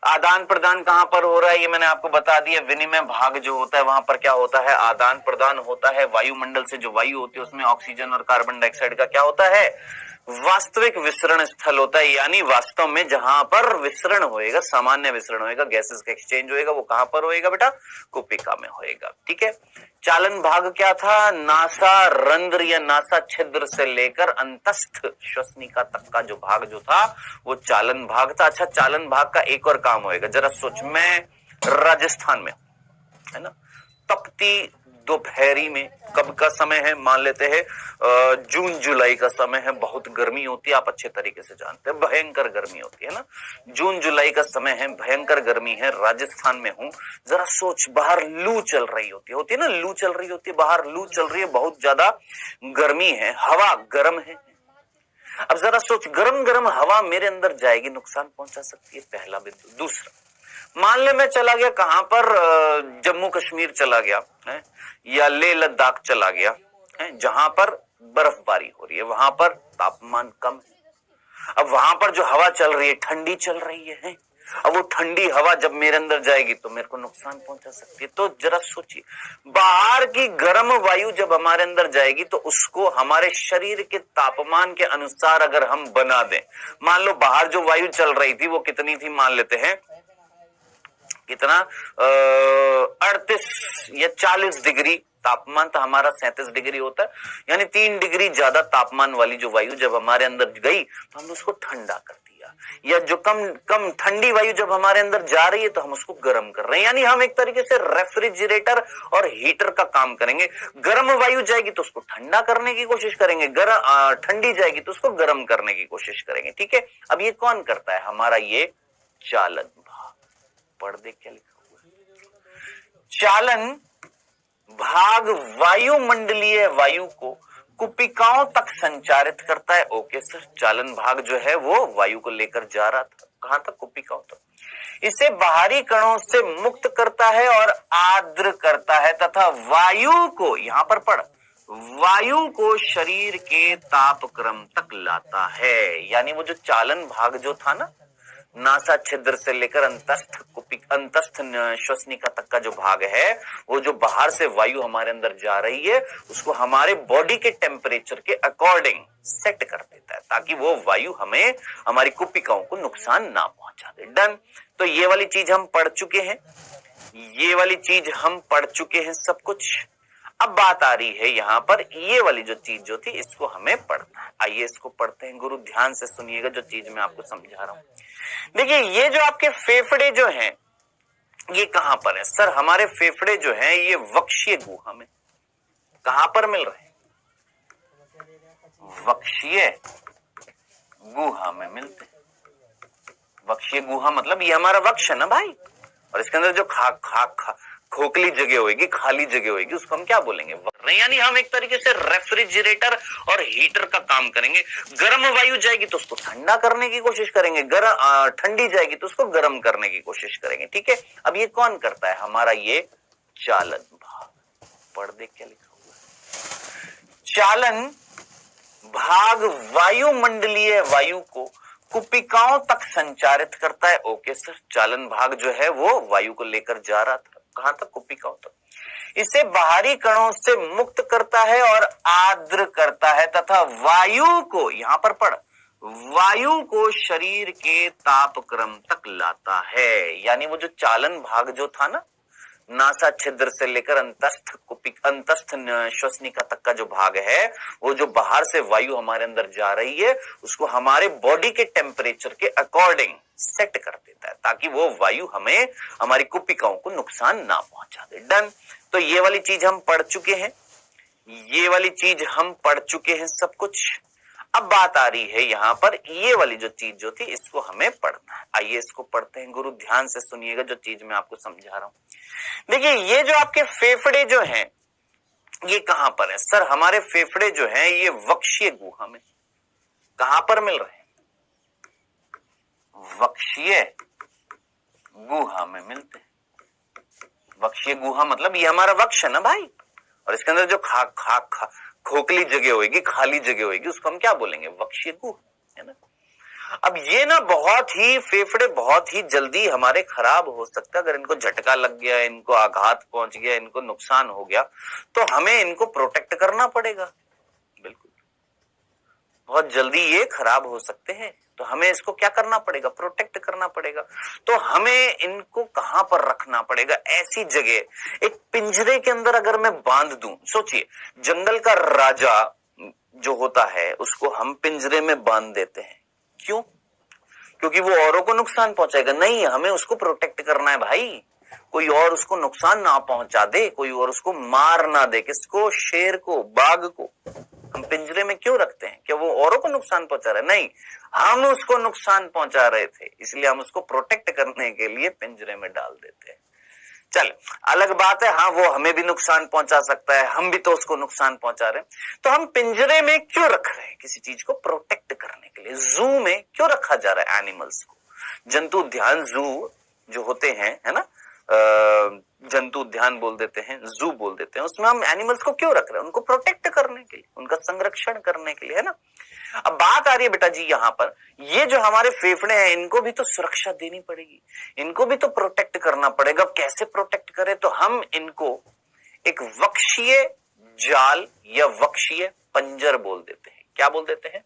S1: आदान प्रदान कहां पर हो रहा है ये मैंने आपको बता दिया। विनिमय भाग जो होता है वहां पर क्या होता है, आदान प्रदान होता है। वायुमंडल से जो वायु होती है उसमें ऑक्सीजन और कार्बन डाइऑक्साइड का क्या होता है, वास्तविक विसरण स्थल होता है। यानी वास्तव में जहां पर विसरण होएगा, सामान्य विसरण होएगा, गैसेस का एक्सचेंज होएगा, वो कहां पर होएगा बेटा, कुपिका में होएगा, ठीक है। चालन भाग क्या था, नासा रंध्र या नासा छिद्र से लेकर अंतस्थ श्वसनिका तक का जो भाग जो था वो चालन भाग था। अच्छा, चालन भाग का एक और काम होएगा, जरा सोच, मैं राजस्थान में है ना, तपती दोपहरी में, कब का समय है, मान लेते हैं जून जुलाई का समय है, बहुत गर्मी होती है, आप अच्छे तरीके से जानते हैं, भयंकर गर्मी होती है ना, जून जुलाई का समय है, भयंकर गर्मी है, राजस्थान में हूं। जरा सोच, बाहर लू चल रही होती है ना, लू चल रही होती है, बाहर लू चल रही है, बहुत ज्यादा गर्मी है, हवा गर्म है। अब जरा सोच, गरम गरम हवा मेरे अंदर जाएगी, नुकसान पहुंचा सकती है, पहला बिंदु। दूसरा, मान ले मैं चला गया कहां पर, जम्मू कश्मीर चला गया है, या लेह लद्दाख चला गया है, जहां पर बर्फबारी हो रही है, वहां पर तापमान कम है। अब वहां पर जो हवा चल रही है ठंडी चल रही है। अब वो ठंडी हवा जब मेरे अंदर जाएगी तो मेरे को नुकसान पहुंचा सकती है। तो जरा सोचिए, बाहर की गर्म वायु जब हमारे अंदर जाएगी तो उसको हमारे शरीर के तापमान के अनुसार अगर हम बना दें, मान लो बाहर जो वायु चल रही थी वो कितनी थी, मान लेते हैं कितना, 38 या 40 डिग्री, तापमान तो हमारा 37 डिग्री होता है, यानी 3 डिग्री ज्यादा तापमान वाली जो वायु जब हमारे अंदर गई तो हम उसको ठंडा कर दिया, या जो कम ठंडी वायु जब हमारे अंदर जा रही है तो हम उसको गर्म कर रहे हैं। यानी हम एक तरीके से रेफ्रिजरेटर और हीटर का काम करेंगे। गर्म वायु जाएगी तो उसको ठंडा करने की कोशिश करेंगे, ठंडी जाएगी तो उसको गर्म करने की कोशिश करेंगे, ठीक है। अब ये कौन करता है, हमारा ये चालन भाग। पढ़ दे क्या लिखा हुआ है, चालन भाग वायुमंडलीय वायु को कुपिकाओं तक संचारित करता है। ओके सर, चालन भाग जो है वो वायु को लेकर जा रहा था, कहां तक, कुपिकाओं तक। इसे बाहरी कणों से मुक्त करता है और आर्द्र करता है, तथा वायु को, यहां पर पढ़, वायु को शरीर के तापक्रम तक लाता है। यानी वो जो चालन भाग जो था ना, नासा छिद्र से लेकर अंतस्थ श्वसनिका तक का जो भाग है, वो जो बाहर से वायु हमारे अंदर जा रही है उसको हमारे बॉडी के टेम्परेचर के अकॉर्डिंग सेट कर देता है, ताकि वो वायु हमें, हमारी कुपिकाओं को नुकसान ना पहुंचा दे। डन। तो ये वाली चीज हम पढ़ चुके हैं, ये वाली चीज हम पढ़ चुके हैं सब कुछ। अब बात आ रही है यहाँ पर, ये वाली जो चीज जो थी इसको हमें पढ़ना है। आइए इसको पढ़ते हैं, गुरु ध्यान से सुनिएगा जो चीज मैं आपको समझा रहा हूं। देखिए, ये जो आपके फेफड़े जो हैं ये कहां पर है सर, हमारे फेफड़े जो हैं ये वक्षीय गुहा में, कहां पर मिल रहे हैं, वक्षीय गुहा में मिलते हैं। वक्षीय गुहा मतलब ये हमारा वक्ष है ना भाई, और इसके अंदर जो खोखली जगह होगी, खाली जगह होगी, उसको हम क्या बोलेंगे, यानी हम एक तरीके से रेफ्रिजरेटर और हीटर का काम करेंगे। गर्म वायु जाएगी तो उसको ठंडा करने की कोशिश करेंगे, ठंडी जाएगी तो उसको गर्म करने की कोशिश करेंगे, ठीक है। अब ये कौन करता है, हमारा ये चालन भाग। पढ़ दे क्या लिखा हुआ है, चालन भाग वायुमंडलीय वायु को कुपिकाओं तक संचारित करता है। ओके सर, चालन भाग जो है वो वायु को लेकर जा रहा था, कहां तक, कुपिकाओं तक। इसे बाहरी कणों से मुक्त करता है और आर्द्र करता है, तथा वायु को, यहां पर पढ़, वायु को शरीर के तापक्रम तक लाता है। यानी वो जो चालन भाग जो था ना, नासा छिद्र से लेकर अंतस्थ श्वसनिका तक का जो भाग है, वो जो बाहर से वायु हमारे अंदर जा रही है उसको हमारे बॉडी के टेम्परेचर के अकॉर्डिंग सेट कर देता है, ताकि वो वायु हमें हमारी कुपिकाओं को नुकसान ना पहुंचा दे। डन। तो ये वाली चीज हम पढ़ चुके हैं, ये वाली चीज हम पढ़ चुके हैं सब कुछ। अब बात आ रही है यहां पर, ये वाली जो चीज जो थी इसको हमें पढ़ना है। आइए इसको पढ़ते हैं। गुरु ध्यान से सुनिएगा जो चीज मैं आपको समझा रहा हूं। देखिए, ये जो आपके फेफड़े जो हैं, ये कहां पर है? सर हमारे फेफड़े जो हैं ये वक्षीय गुहा में। कहां पर मिल रहे हैं? वक्षीय गुहा में मिलते हैं। वक्षीय गुहा मतलब ये हमारा वक्ष है ना भाई, और इसके अंदर जो खोखली जगह होगी, खाली जगह होगी, उसको हम क्या बोलेंगे? वक्षीय गुहा, है ना। अब ये ना बहुत ही फेफड़े बहुत ही जल्दी हमारे खराब हो सकता है। अगर इनको झटका लग गया, इनको आघात पहुंच गया, इनको नुकसान हो गया, तो हमें इनको प्रोटेक्ट करना पड़ेगा। बिल्कुल, बहुत जल्दी ये खराब हो सकते हैं, तो हमें इसको क्या करना पड़ेगा? प्रोटेक्ट करना पड़ेगा। तो हमें इनको कहां पर रखना पड़ेगा? ऐसी जगह, एक पिंजरे के अंदर अगर मैं बांध दूं, सोचिए जंगल का राजा जो होता है उसको हम पिंजरे में बांध देते हैं। क्यों? क्योंकि वो औरों को नुकसान पहुंचाएगा? नहीं, हमें उसको प्रोटेक्ट करना है भाई, कोई और उसको नुकसान ना पहुंचा दे, कोई और उसको मार ना दे। किसको? शेर को, बाघ को। हम पिंजरे में क्यों रखते हैं? क्या वो औरों को नुकसान पहुंचा रहे? नहीं, हम उसको नुकसान पहुंचा रहे थे, इसलिए हम उसको प्रोटेक्ट करने के लिए पिंजरे में डाल देते हैं। चल, अलग बात है, हाँ वो हमें भी नुकसान पहुंचा सकता है, हम भी तो उसको नुकसान पहुंचा रहे हैं। तो हम पिंजरे में क्यों रख रहे हैं? किसी चीज को प्रोटेक्ट करने के लिए। जू में क्यों रखा जा रहा है एनिमल्स को? जंतु उद्यान, जू जो होते हैं, है ना, जंतु उद्यान बोल देते हैं, जू बोल देते हैं, उसमें हम एनिमल्स को क्यों रख रहे हैं? उनको प्रोटेक्ट करने के लिए, उनका संरक्षण करने के लिए, है ना। अब बात आ रही है बेटा जी यहां पर, ये जो हमारे फेफड़े हैं इनको भी तो सुरक्षा देनी पड़ेगी, इनको भी तो प्रोटेक्ट करना पड़ेगा। कैसे प्रोटेक्ट करें? तो हम इनको एक वक्षीय जाल या वक्षीय पंजर बोल देते हैं। क्या बोल देते हैं?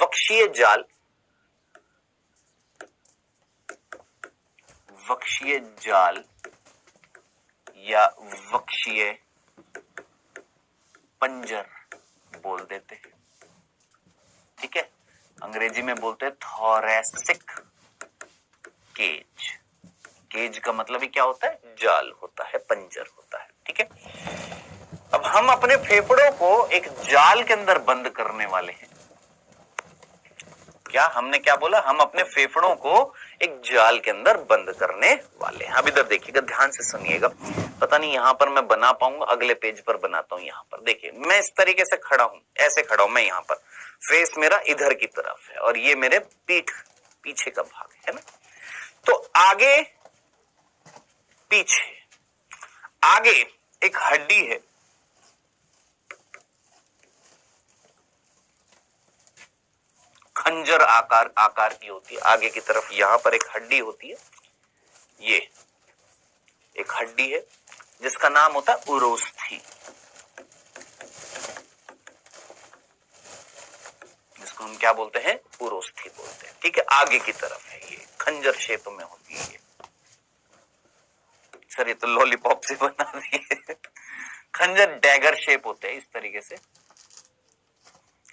S1: वक्षीय जाल, वक्षीय जाल या वक्षीय पंजर बोल देते हैं। ठीक है, अंग्रेजी में बोलते हैं थोरैसिक केज। केज का मतलब ही क्या होता है? जाल होता है, पंजर होता है। ठीक है, अब हम अपने फेफड़ों को एक जाल के अंदर बंद करने वाले हैं। क्या हमने क्या बोला? हम अपने फेफड़ों को एक जाल के अंदर बंद करने वाले हैं। अब इधर देखिएगा, ध्यान से सुनिएगा। पता नहीं यहां पर मैं बना पाऊंगा, अगले पेज पर बनाता हूं। यहां पर देखिए, मैं इस तरीके से खड़ा हूं, ऐसे खड़ा हूं मैं। यहां पर फेस मेरा इधर की तरफ है और ये मेरे पीठ पीछे का भाग है ना। तो आगे पीछे, आगे एक हड्डी है, खंजर आकार की होती है। आगे की तरफ यहां पर एक हड्डी होती है, ये एक हड्डी है जिसका नाम होता है उरोस्थी, जिसको हम क्या बोलते हैं? उरोस्थी बोलते हैं। ठीक है, आगे की तरफ है, ये खंजर शेप में होती है। ये सर ये तो लॉलीपॉप से बना दिए। खंजर डैगर शेप होते हैं इस तरीके से,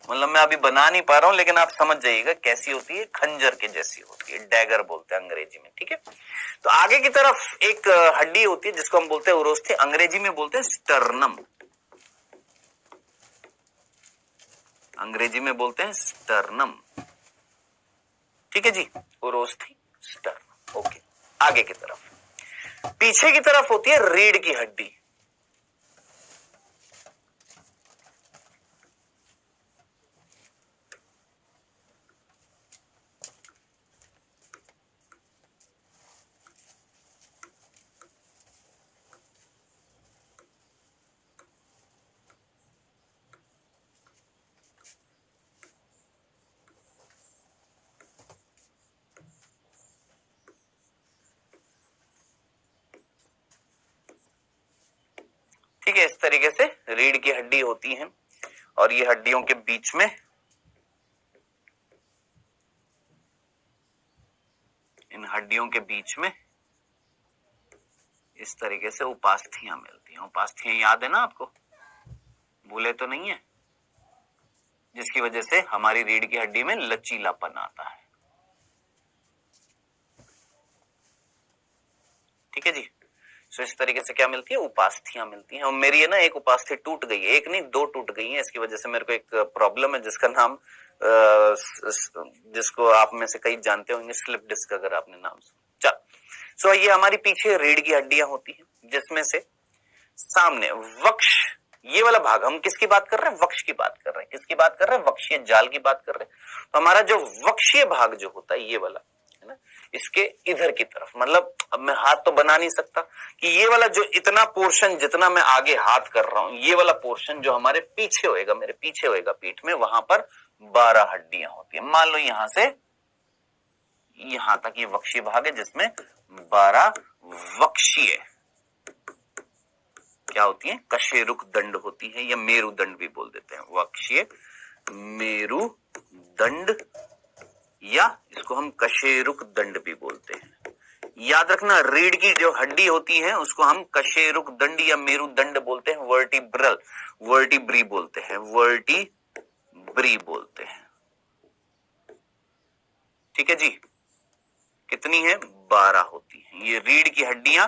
S1: मतलब मैं अभी बना नहीं पा रहा हूं, लेकिन आप समझ जाइएगा कैसी होती है। खंजर के जैसी होती है, डैगर बोलते हैं अंग्रेजी में। ठीक है, तो आगे की तरफ एक हड्डी होती है जिसको हम बोलते हैं उरोस्थी, अंग्रेजी में बोलते हैं स्टर्नम। अंग्रेजी में बोलते हैं स्टर्नम। ठीक है जी, उरोस्थी, स्टर्नम। ओके, आगे की तरफ। पीछे की तरफ होती है रीढ़ की हड्डी। ठीक है, इस तरीके से रीढ़ की हड्डी होती है और ये हड्डियों के बीच में, इन हड्डियों के बीच में इस तरीके से उपास्थियां मिलती हैं। उपास्थियां याद है ना आपको, भूले तो नहीं है, जिसकी वजह से हमारी रीढ़ की हड्डी में लचीलापन आता है। ठीक है जी। सो इस तरीके से क्या मिलती है, उपास्थियां मिलती हैं। और मेरी है ना एक उपास्थि टूट गई है, एक नहीं दो टूट गई हैं। इसकी वजह से मेरे को एक प्रॉब्लम है जिसका नाम जिसको आप में से कई जानते होंगे, स्लिप डिस्क, अगर आपने नाम सुना। चल, सो ये हमारी पीछे रीढ़ की हड्डियां होती हैं, जिसमें से सामने वक्ष, ये वाला भाग, हम किसकी बात कर रहे हैं, वक्ष की बात कर रहे हैं। किसकी बात कर रहे हैं, वक्षीय जाल की बात कर रहे हैं। तो हमारा जो वक्षीय भाग जो होता है, ये वाला है ना, इसके इधर की तरफ, मतलब अब मैं हाथ तो बना नहीं सकता कि ये वाला जो इतना पोर्शन जितना मैं आगे हाथ कर रहा हूं, ये वाला पोर्शन जो हमारे पीछे होएगा, मेरे पीछे होएगा पीठ में, वहां पर 12 हड्डियां होती है। मान लो यहां से यहां तक ये वक्षीय भाग है, जिसमें 12 वक्षीय क्या होती है, कशेरुक दंड होती है, या मेरुदंड भी बोल देते हैं। वक्षीय मेरुदंड, या इसको हम कशेरुक दंड भी बोलते हैं। याद रखना, रीढ़ की जो हड्डी होती है उसको हम कशेरुक दंड या मेरुदंड बोलते हैं। वर्टिब्री बोलते हैं, वर्टिब्री बोलते हैं। ठीक है जी। कितनी है, 12 होती है ये रीढ़ की हड्डियां।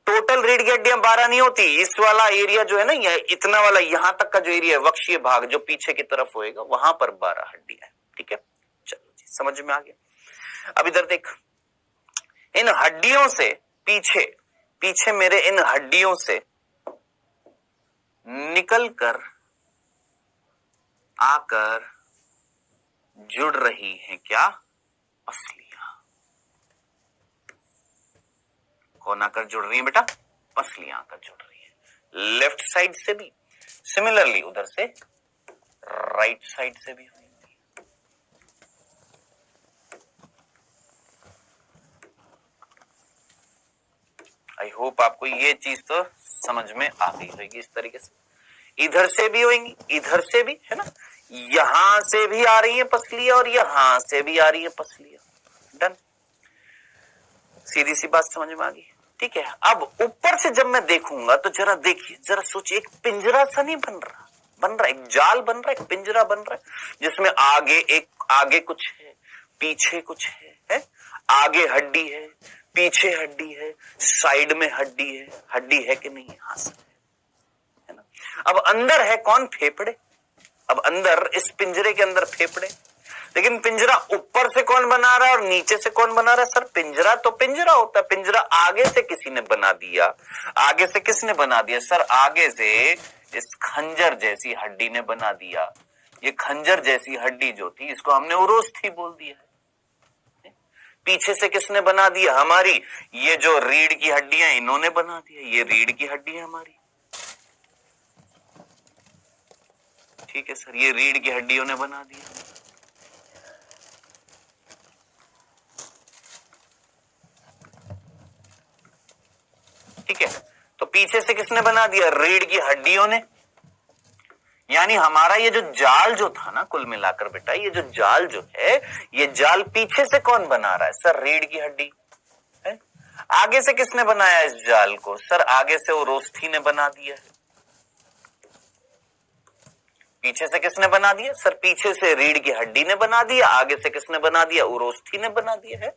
S1: टोटल रीढ़ की हड्डियां 12 नहीं होती, इस वाला एरिया जो है ना, ये इतना वाला यहां तक का जो एरिया है, वक्षीय भाग जो पीछे की तरफ होएगा, वहां पर 12 हड्डियां है। ठीक है, चलो जी, समझ में आ गया। अब इधर देख, इन हड्डियों से पीछे मेरे इन हड्डियों से निकल कर आकर जुड़ रही हैं क्या, पसलियां। कौन आकर जुड़ रही है बेटा, पसलियां आकर जुड़ रही है। लेफ्ट साइड से भी, सिमिलरली उधर से राइट साइड से भी हुई। आई होप आपको ये चीज तो समझ में आ गई होगी। इस तरीके से इधर से भी होंगी, इधर से भी, है ना, यहां से भी आ रही है पसलियां और यहां से भी आ रही है पसलियां। डन, सीधी सी बात समझ में आ गई। ठीक है, अब ऊपर से जब मैं देखूंगा तो जरा देखिए, जरा सोचिए, एक पिंजरा सा नहीं बन रहा, एक जाल बन रहा है, एक पिंजरा बन रहा है, जिसमें आगे कुछ है, पीछे कुछ है? आगे हड्डी है, पीछे हड्डी है, साइड में हड्डी है कि नहीं, हाँ सर है ना। अब अंदर है कौन, फेफड़े। अब अंदर इस पिंजरे के अंदर फेफड़े, लेकिन पिंजरा ऊपर से कौन बना रहा है और नीचे से कौन बना रहा है। सर पिंजरा तो पिंजरा होता है, पिंजरा आगे से किसी ने बना दिया। आगे से किसने बना दिया, सर आगे से इस खंजर जैसी हड्डी ने बना दिया। ये खंजर जैसी हड्डी जो थी, इसको हमने उरोस्थी बोल दिया है। पीछे से किसने बना दिया, हमारी ये जो रीढ़ की हड्डियां, इन्होंने बना दिया। ये रीढ़ की हड्डी है हमारी। ठीक है सर, ये रीढ़ की हड्डियों ने बना दिया। ठीक है, तो पीछे से किसने बना दिया, रीढ़ की हड्डियों ने। यानी हमारा ये जो जाल जो था ना, कुल मिलाकर बेटा, ये जो जाल जो है, ये जाल पीछे से कौन बना रहा है, सर रीढ़ की हड्डी है। आगे से किसने बनाया इस जाल को, सर आगे से उरोस्थी ने बना दिया है। पीछे से किसने बना दिया, सर पीछे से रीढ़ की हड्डी ने बना दिया। आगे से किसने बना दिया, उरोस्थी ने बना दिया है।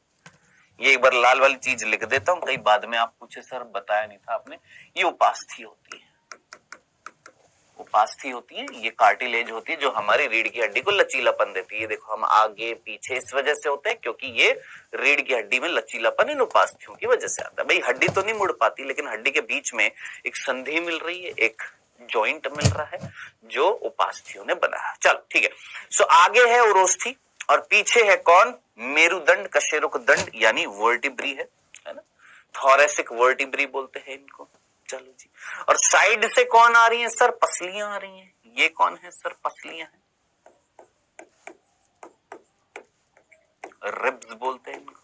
S1: ये एक बार लाल वाली चीज लिख देता हूं, कई बाद में आप पूछे सर बताया नहीं था आपने। ये उपास्थि होती है, उपास्थि होती है, ये कार्टिलेज होती है जो हमारी रीढ़ की हड्डी को लचीलापन देती है। ये देखो, हम आगे पीछे इस वजह से होते हैं क्योंकि ये रीढ़ की हड्डी में लचीलापन इन उपास्थियों की वजह से आता है। भाई हड्डी तो नहीं मुड़ पाती, लेकिन हड्डी के बीच में एक संधि मिल रही है, एक जॉइंट मिल रहा है जो उपास्थियों ने बनाया। चलो ठीक है, सो आगे है उरोस्थी और पीछे है कौन, मेरुदंड, कशेरुक दंड, यानी वर्टिब्री है ना। थोरेसिक वर्टिब्री बोलते हैं इनको। चलो जी, और साइड से कौन आ रही है, सर पसलियां आ रही हैं। ये कौन है, सर पसलियां हैं, रिब्स बोलते हैं इनको।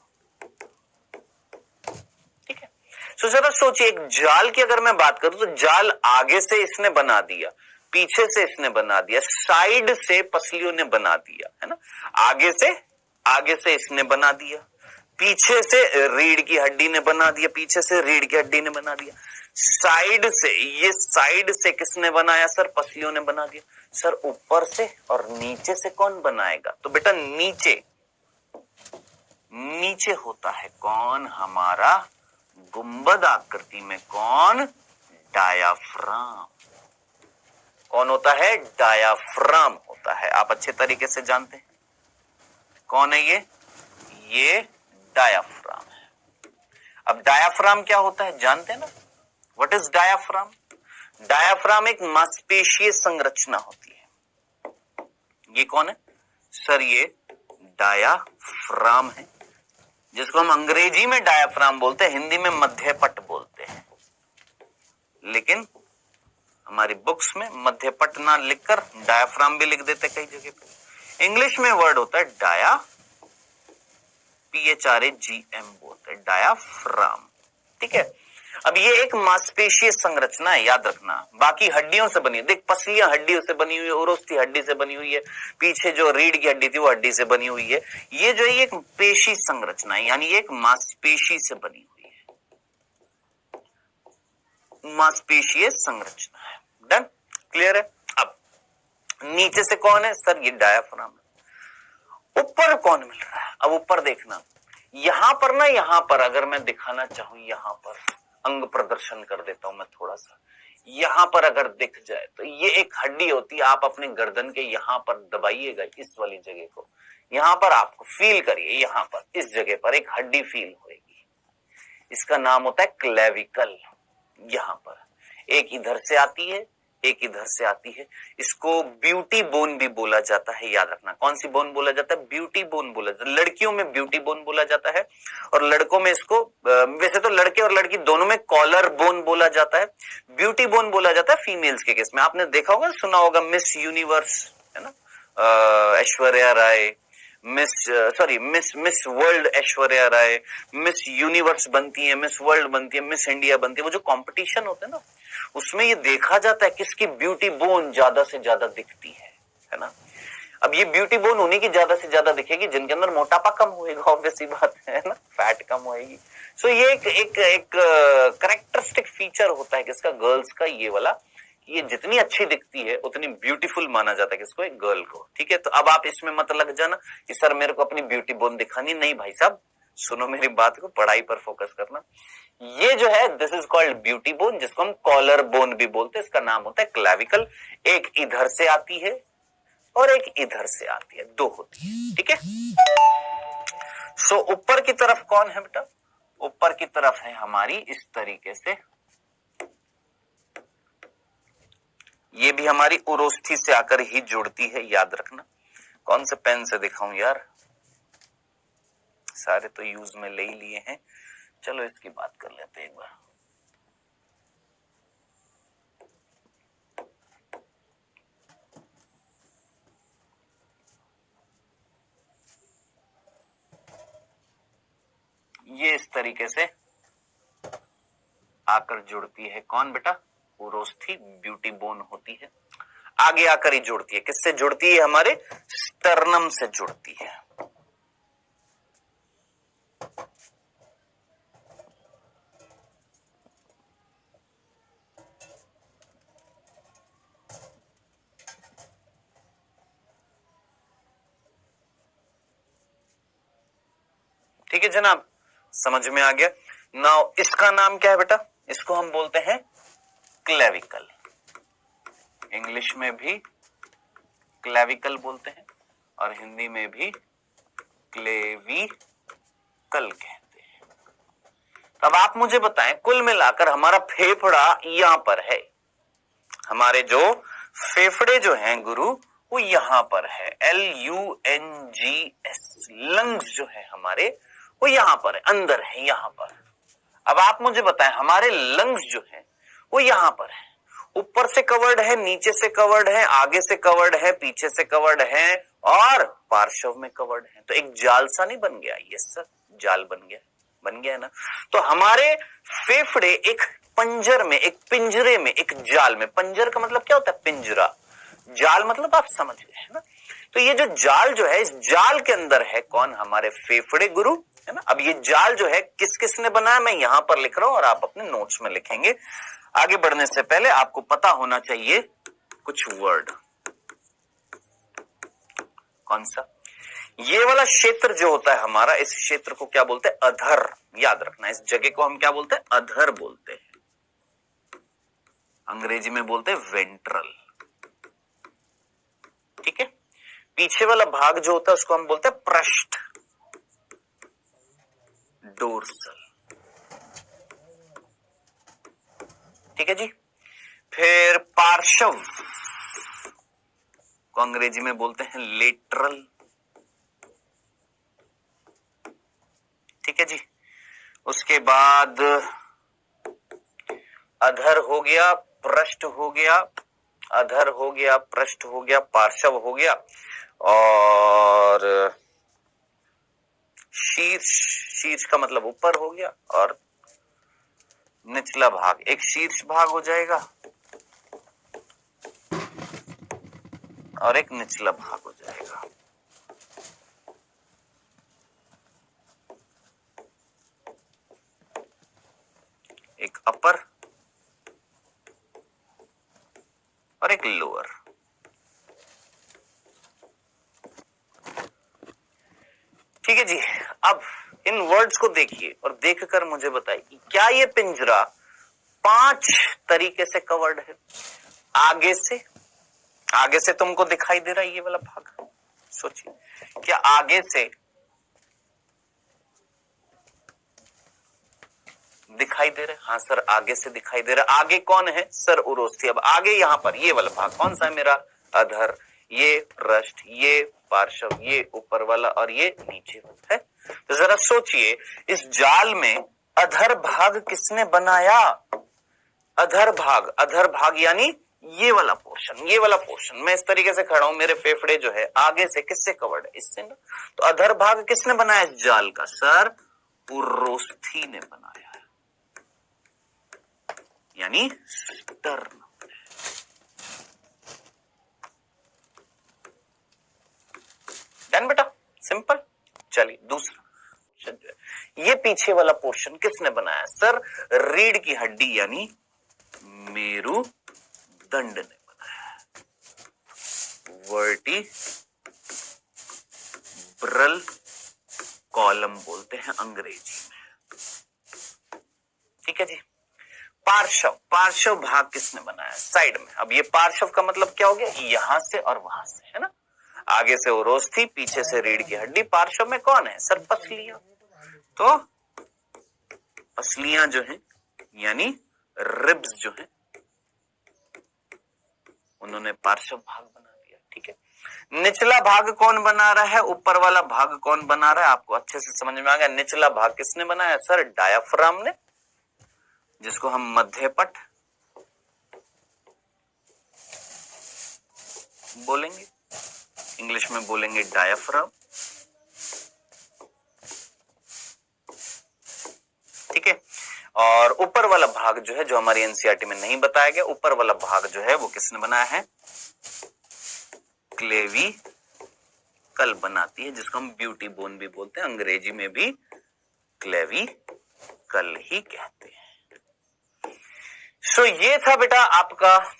S1: ठीक है, सो जरा सोचिए, एक जाल की अगर मैं बात करूं तो जाल आगे से इसने बना दिया, पीछे से इसने बना दिया, साइड से पसलियों ने बना दिया, है ना। आगे से इसने बना दिया, पीछे से रीढ़ की हड्डी ने बना दिया, पीछे से रीढ़ की हड्डी ने बना दिया। साइड से, ये साइड से किसने बनाया सर? पसलियों ने बना दिया। सर ऊपर से और नीचे से कौन बनाएगा? तो बेटा नीचे, नीचे होता है कौन? हमारा गुंबद आकृति में कौन? डायाफ्राम। कौन होता है? डायाफ्राम होता है। आप अच्छे तरीके से जानते हैं कौन है ये डायाफ्राम है। अब डायाफ्राम क्या होता है जानते हैं ना? What is diaphragm? डायाफ्राम एक मांसपेशीय संरचना होती है। ये कौन है सर? ये डायाफ्राम है, जिसको हम अंग्रेजी में डायाफ्राम बोलते हैं, हिंदी में मध्यपट बोलते हैं। लेकिन हमारी बुक्स में मध्यपट ना लिखकर डायाफ्राम भी लिख देते कई जगह पे। इंग्लिश में वर्ड होता है डाया, PHRAGM बोलते हैं, डायाफ्राम। ठीक है। अब ये एक मांसपेशीय संरचना है, याद रखना। बाकी हड्डियों से बनी है, देख पसलियां हड्डियों से बनी हुई है, उरोस्थी हड्डी से बनी हुई है, पीछे जो रीढ़ की हड्डी थी वो हड्डी से बनी हुई है। ये जो है एक पेशी संरचना है, यानी ये एक मांसपेशी से बनी हुई है, मांसपेशीय संरचना है। डन, क्लियर है? अब नीचे से कौन है सर? ये डायाफ्राम है। ऊपर कौन मिल रहा है? अब ऊपर देखना, यहां पर ना, यहां पर अगर मैं दिखाना चाहूं, यहां पर अंग प्रदर्शन कर देता हूं मैं थोड़ा सा। यहां पर अगर दिख जाए तो ये एक हड्डी होती है, आप अपने गर्दन के यहां पर दबाइएगा, इस वाली जगह को, यहां पर आपको फील करिए, यहां पर इस जगह पर एक हड्डी फील होगी। इसका नाम होता है क्लेविकल। यहां पर एक इधर से आती है, एक इधर से आती है। इसको ब्यूटी बोन भी बोला जाता है, याद रखना। कौन सी बोन बोला जाता है? ब्यूटी बोन बोला जाता है। लड़कियों में ब्यूटी बोन बोला जाता है और लड़कों में इसको, वैसे तो लड़के और लड़की दोनों में कॉलर बोन बोला जाता है। ब्यूटी बोन बोला जाता है फीमेल्स के केस में। आपने देखा होगा, सुना होगा, मिस यूनिवर्स है ना, Aishwarya Rai, miss world Aishwarya Rai, miss universe बनती है, मिस वर्ल्ड बनती है, मिस इंडिया बनती है। वो जो कंपटीशन होते हैं ना, उसमें ये देखा जाता है किसकी ब्यूटी बोन ज्यादा से ज्यादा दिखती है ना। अब ये ब्यूटी बोन उन्हीं की ज्यादा से ज्यादा दिखेगी जिनके अंदर मोटापा कम होएगा, ऑब्वियस सी बात है ना, फैट कम होएगी। सो ये एक कैरेक्टरिस्टिक फीचर होता है किसका? गर्ल्स का, ये वाला। ये जितनी अच्छी दिखती है उतनी ब्यूटीफुल माना जाता है किसको? एक गर्ल को। ठीक है, तो अब आप इसमें मत लग जाना कि सर मेरे को अपनी ब्यूटी बोन दिखानी। नहीं भाई साहब, सुनो मेरी बात को, पढ़ाई पर फोकस करना। ये जो है, this is called beauty bone, जिसको हम कॉलर बोन भी बोलते हैं। इसका नाम होता है क्लेविकल। एक इधर से आती है और एक इधर से आती है, दो होती है। ठीक है। सो ऊपर की तरफ कौन है बेटा? ऊपर की तरफ है हमारी इस तरीके से, ये भी हमारी उरोस्थी से आकर ही जुड़ती है, याद रखना। कौन से पेन से दिखाऊं यार, सारे तो यूज में ले ही लिए हैं। चलो इसकी बात कर लेते हैं एक बार। ये इस तरीके से आकर जुड़ती है कौन बेटा? उरोस्थी, ब्यूटी बोन होती है। आगे आकर ही जुड़ती है, किससे जुड़ती है? हमारे स्टर्नम से जुड़ती है। ठीक है जनाब, समझ में आ गया। नाउ इसका नाम क्या है बेटा? इसको हम बोलते हैं क्लेविकल। इंग्लिश में भी क्लेविकल बोलते हैं और हिंदी में भी क्लेविकल कहते हैं। अब आप मुझे बताएं, कुल मिलाकर हमारा फेफड़ा यहां पर है। हमारे जो फेफड़े जो हैं गुरु, वो यहां पर है, LUNGS। लंग्स जो है हमारे, वो यहां पर है, अंदर है, यहां पर। अब आप मुझे बताएं, हमारे लंग्स जो है वो यहां पर है। ऊपर से कवर्ड है, नीचे से कवर्ड है, आगे से कवर्ड है, पीछे से कवर्ड है और पार्श्व में कवर्ड है। तो एक जाल सा नहीं बन गया? यस सर, जाल बन गया है ना। तो हमारे फेफड़े एक पंजर में, एक पिंजरे में, एक जाल में। पंजर का मतलब क्या होता है? पिंजरा। जाल मतलब आप समझ गए है ना। तो ये जो जाल जो है, इस जाल के अंदर है कौन? हमारे फेफड़े गुरु। है ना। अब ये जाल जो है किस किस ने बनाया, मैं यहां पर लिख रहा हूं और आप अपने नोट्स में लिखेंगे। आगे बढ़ने से पहले आपको पता होना चाहिए कुछ वर्ड। कौन सा? ये वाला क्षेत्र जो होता है हमारा, इस क्षेत्र को क्या बोलते हैं? अधर। याद रखना, इस जगह को हम क्या बोलते हैं? अधर बोलते हैं। अंग्रेजी में बोलते हैं वेंट्रल। ठीक है। पीछे वाला भाग जो होता है उसको हम बोलते हैं पृष्ठ, डोर्सल। ठीक है जी। फिर पार्श्व को अंग्रेजी में बोलते हैं लेटरल। ठीक है जी। उसके बाद अधर हो गया, पृष्ठ हो गया, अधर हो गया, पृष्ठ हो गया, पार्श्व हो गया, और शीर्ष। शीर्ष का मतलब ऊपर हो गया, और निचला भाग। एक शीर्ष भाग हो जाएगा और एक निचला भाग हो जाएगा। एक अपर और एक लोअर। ठीक है जी। अब इन वर्ड्स को देखिए और देखकर मुझे बताइए, क्या ये पिंजरा 5 तरीके से कवर्ड है? आगे से तुमको दिखाई दे रहा है ये वाला भाग? सोचिए, क्या आगे से दिखाई दे रहा है? हाँ सर, आगे से दिखाई दे रहा है। आगे कौन है सर? उरोस्थी। अब आगे यहां पर ये वाला भाग कौन सा है मेरा? अधर। ये पृष्ठ, ये पार्श्व, ये ऊपर वाला और ये नीचे वाला है। तो जरा सोचिए, इस जाल में अधर भाग किसने बनाया? अधर भाग यानी ये वाला पोर्शन, ये वाला पोर्शन। मैं इस तरीके से खड़ा हूं, मेरे फेफड़े जो है आगे से किससे कवर्ड है? इससे ना। तो अधर भाग किसने बनाया इस जाल का? सर, उरोस्थी ने बनाया है, यानी स्टर्न। डन बेटा, सिंपल। चलिए दूसरा, ये पीछे वाला पोर्शन किसने बनाया? सर, रीढ़ की हड्डी यानी मेरुदंड ने बनाया। वर्टिब्रल कॉलम बोलते हैं अंग्रेजी में। ठीक है जी। पार्श्व भाग किसने बनाया? साइड में। अब ये पार्श्व का मतलब क्या हो गया? यहां से और वहां से, है ना। आगे से उरोस्थी, पीछे से रीढ़ की हड्डी। पार्श्व में कौन है? सर, पसलियां। तो पसलियां जो है यानी रिब्स जो है, उन्होंने पार्श्व भाग बना दिया। ठीक है। निचला भाग कौन बना रहा है? ऊपर वाला भाग कौन बना रहा है? आपको अच्छे से समझ में आ गया। निचला भाग किसने बनाया? सर, डायाफ्राम ने, जिसको हम मध्यपट बोलेंगे, इंग्लिश में बोलेंगे डायाफ्राम। ठीक है। और ऊपर वाला भाग जो है, जो हमारी एनसीईआरटी में नहीं बताया गया, ऊपर वाला भाग जो है वो किसने बनाया है? क्लेविकल बनाती है, जिसको हम ब्यूटी बोन भी बोलते हैं, अंग्रेजी में भी क्लेविकल ही कहते हैं। सो ये था बेटा आपका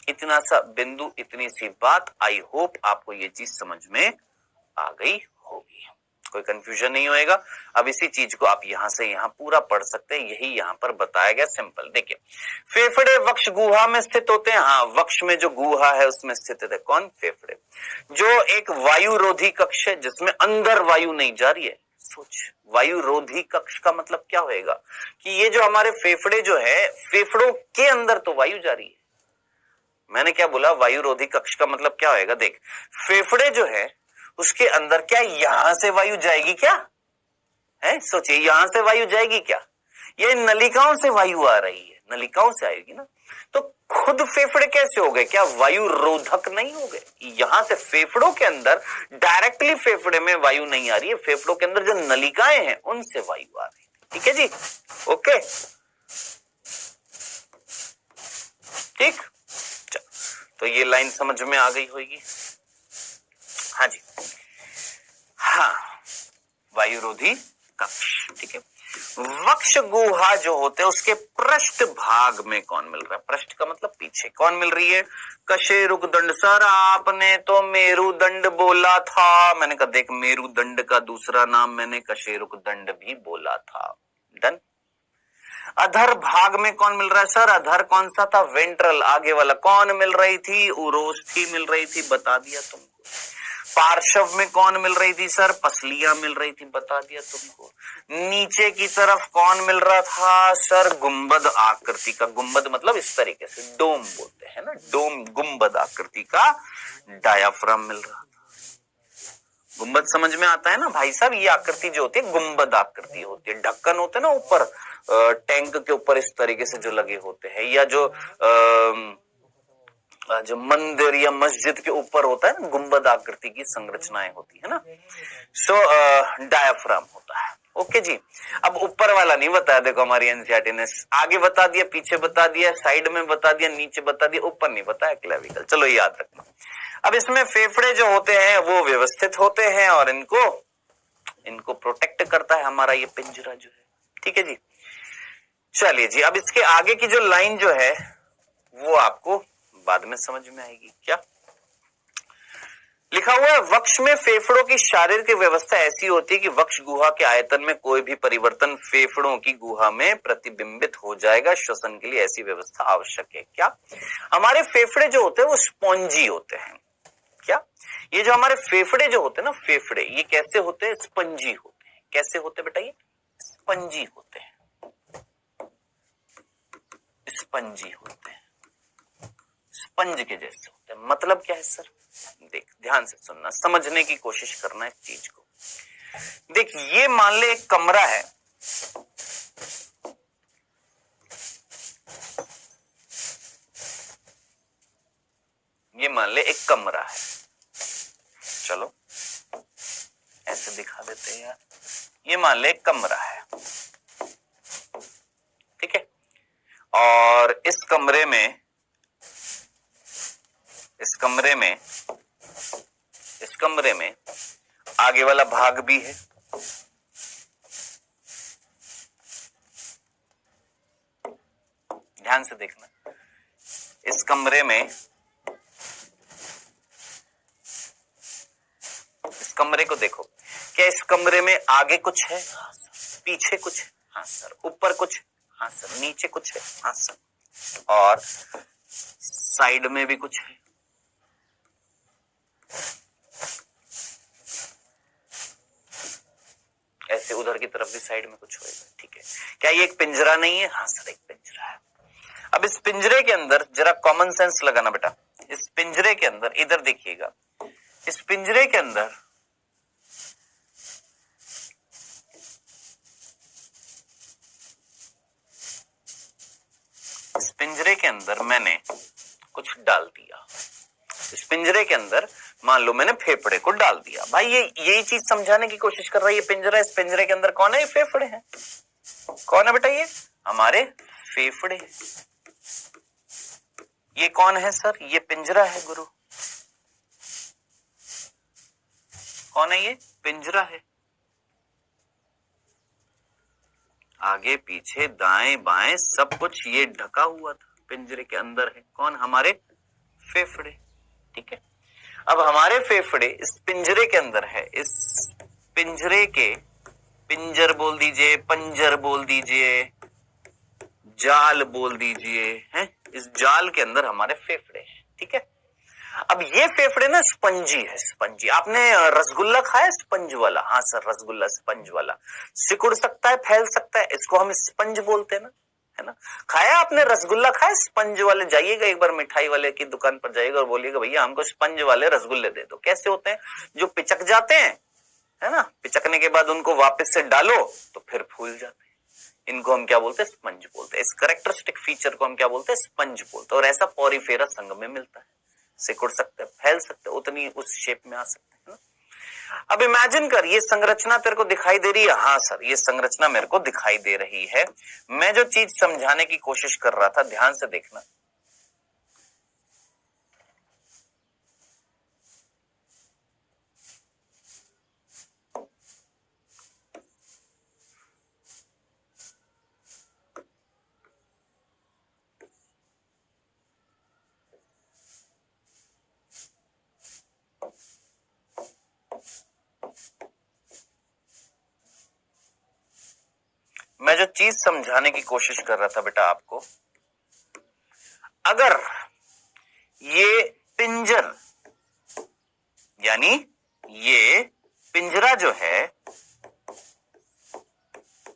S1: इतना सा बिंदु, इतनी सी बात। आई होप आपको ये चीज समझ में आ गई होगी, कोई कंफ्यूजन नहीं होएगा। अब इसी चीज को आप यहां से यहां पूरा पढ़ सकते हैं, यही यहां पर बताया गया। सिंपल। देखिए, फेफड़े वक्ष गुहा में स्थित होते हैं। हाँ, वक्ष में जो गुहा है उसमें स्थित है। कौन? फेफड़े, जो एक वायुरोधी कक्ष है, जिसमें अंदर वायु नहीं जा रही है। सोच, वायुरोधी कक्ष का मतलब क्या होएगा? कि ये जो हमारे फेफड़े जो है, फेफड़ों के अंदर तो वायु जा रही है। मैंने क्या बोला? वायुरोधी कक्ष का मतलब क्या होएगा? देख, फेफड़े जो है उसके अंदर क्या यहां से वायु जाएगी क्या? है, सोचिए, यहां से वायु जाएगी क्या? ये नलिकाओं से वायु आ रही है, नलिकाओं से आएगी ना। तो खुद फेफड़े कैसे हो गए? क्या वायु रोधक नहीं हो गए? यहां से फेफड़ों के अंदर डायरेक्टली फेफड़े में वायु नहीं आ रही है, फेफड़ों के अंदर जो नलिकाएं हैं उनसे वायु आ रही है। ठीक है जी, ओके, ठीक। तो ये लाइन समझ में आ गई होगी। हाँ जी, हाँ, वायुरोधी कक्ष, ठीक है। वक्ष गुहा जो होते हैं उसके पृष्ठ भाग में कौन मिल रहा है? पृष्ठ का मतलब पीछे कौन मिल रही है? कशेरुकदंड। सर आपने तो मेरुदंड बोला था। मैंने कहा देख, मेरुदंड का दूसरा नाम मैंने कशेरुकदंड भी बोला था। डन। अधर भाग में कौन मिल रहा है? सर अधर कौन सा था? वेंट्रल, आगे वाला। कौन मिल रही थी? उरोस्थी मिल रही थी, बता दिया तुमको। पार्श्व में कौन मिल रही थी? सर पसलियां मिल रही थी, बता दिया तुमको। नीचे की तरफ कौन मिल रहा था? सर गुंबद आकृति का। गुंबद मतलब इस तरीके से डोम बोलते हैं ना, डोम, गुंबद आकृति का डायाफ्राम मिल रहा था। गुंबद समझ में आता है ना भाई साहब? ये आकृति जो होती है गुंबद आकृति होती है। ढक्कन होते हैं ना ऊपर टैंक के ऊपर इस तरीके से जो लगे होते हैं, या जो मंदिर या मस्जिद के ऊपर होता है ना, गुंबद आकृति की संरचनाएं होती है ना। सो डायाफ्राम होता है। ओके जी। अब ऊपर वाला नहीं बताया, देखो हमारी एनसीईआरटी ने आगे बता दिया, पीछे बता दिया, साइड में बता दिया, नीचे बता दिया, ऊपर नहीं बताया क्लेविकल। चलो याद रखना। अब इसमें फेफड़े जो होते हैं वो व्यवस्थित होते हैं और इनको प्रोटेक्ट करता है हमारा ये पिंजरा जो है, ठीक है जी। चलिए जी, अब इसके आगे की जो लाइन जो है वो आपको बाद में समझ में आएगी। क्या लिखा हुआ है? वक्ष में फेफड़ों की शारीरिक व्यवस्था ऐसी होती है कि वक्ष गुहा के आयतन में कोई भी परिवर्तन फेफड़ों की गुहा में प्रतिबिंबित हो जाएगा। श्वसन के लिए ऐसी व्यवस्था आवश्यक है। क्या हमारे फेफड़े जो होते हैं वो स्पॉन्जी होते हैं? क्या ये जो हमारे फेफड़े जो होते हैं ना, फेफड़े ये कैसे होते हैं? स्पंजी होते हैं। कैसे होते बेटा? ये स्पंजी होते हैं, स्पंजी होते हैं, स्पंज के जैसे होते हैं। मतलब क्या है सर? देख ध्यान से सुनना, समझने की कोशिश करना इस चीज को। देख ये मान ले एक कमरा है, ये मान ले एक कमरा है। चलो ऐसे दिखा देते हैं यार। ये मान ले एक कमरा है, ठीक है। और इस कमरे में आगे वाला भाग भी है, ध्यान से देखना। इस कमरे में, इस कमरे को देखो, क्या इस कमरे में आगे कुछ है? हाँ सर। पीछे कुछ है? हाँ सर। ऊपर कुछ? हाँ सर। नीचे कुछ है? हाँ सर। और साइड में भी कुछ है? ऐसे उधर की तरफ भी साइड में कुछ होएगा, ठीक है। क्या ये एक पिंजरा नहीं है? हाँ सर एक पिंजरा है। अब इस पिंजरे के अंदर जरा कॉमन सेंस लगाना बेटा। इस पिंजरे के अंदर इधर देखिएगा, इस पिंजरे के अंदर मैंने कुछ डाल दिया। इस पिंजरे के अंदर मान लो मैंने फेफड़े को डाल दिया। भाई ये यही चीज समझाने की कोशिश कर रहा है। ये पिंजरा, इस पिंजरे के अंदर कौन है? ये फेफड़े हैं। कौन है बेटा? ये हमारे फेफड़े। ये कौन है सर? ये पिंजरा है गुरु। कौन है? ये पिंजरा है। आगे पीछे दाएं बाएं सब कुछ ये ढका हुआ था, पिंजरे के अंदर है। कौन? हमारे फेफड़े, ठीक है। अब हमारे फेफड़े इस पिंजरे के अंदर है। इस पिंजरे के, पिंजर बोल दीजिए, पंजर बोल दीजिए, जाल बोल दीजिए, हैं? इस जाल के अंदर हमारे फेफड़े हैं, ठीक है। अब ये फेफड़े ना स्पंजी है, स्पंजी। आपने रसगुल्ला खाया स्पंज वाला? हाँ सर रसगुल्ला स्पंज वाला। सिकुड़ सकता है, फैल सकता है, इसको हम स्पंज बोलते हैं ना, है ना। खाया आपने रसगुल्ला? खाया स्पंज वाले? जाइएगा एक बार मिठाई वाले की दुकान पर जाइएगा और बोलिएगा भैया हमको स्पंज वाले रसगुल्ले दे दो। कैसे होते हैं? जो पिचक जाते हैं, है ना, पिचकने के बाद उनको वापस से डालो तो फिर फूल जाते हैं। इनको हम क्या बोलते हैं? स्पंज बोलते हैं। इस कैरेक्टरिस्टिक फीचर को हम क्या बोलते हैं? स्पंज बोलते हैं। और ऐसा पॉरीफेरा संघ में मिलता है। सिकुड़ सकते हैं, फैल सकते हैं, उतनी उस शेप में आ सकते हैं ना। अब इमेजिन कर, ये संरचना तेरे को दिखाई दे रही है? हाँ सर ये संरचना मेरे को दिखाई दे रही है। मैं जो चीज समझाने की कोशिश कर रहा था, ध्यान से देखना। मैं जो चीज समझाने की कोशिश कर रहा था बेटा आपको, अगर ये पिंजर यानी ये पिंजरा जो है,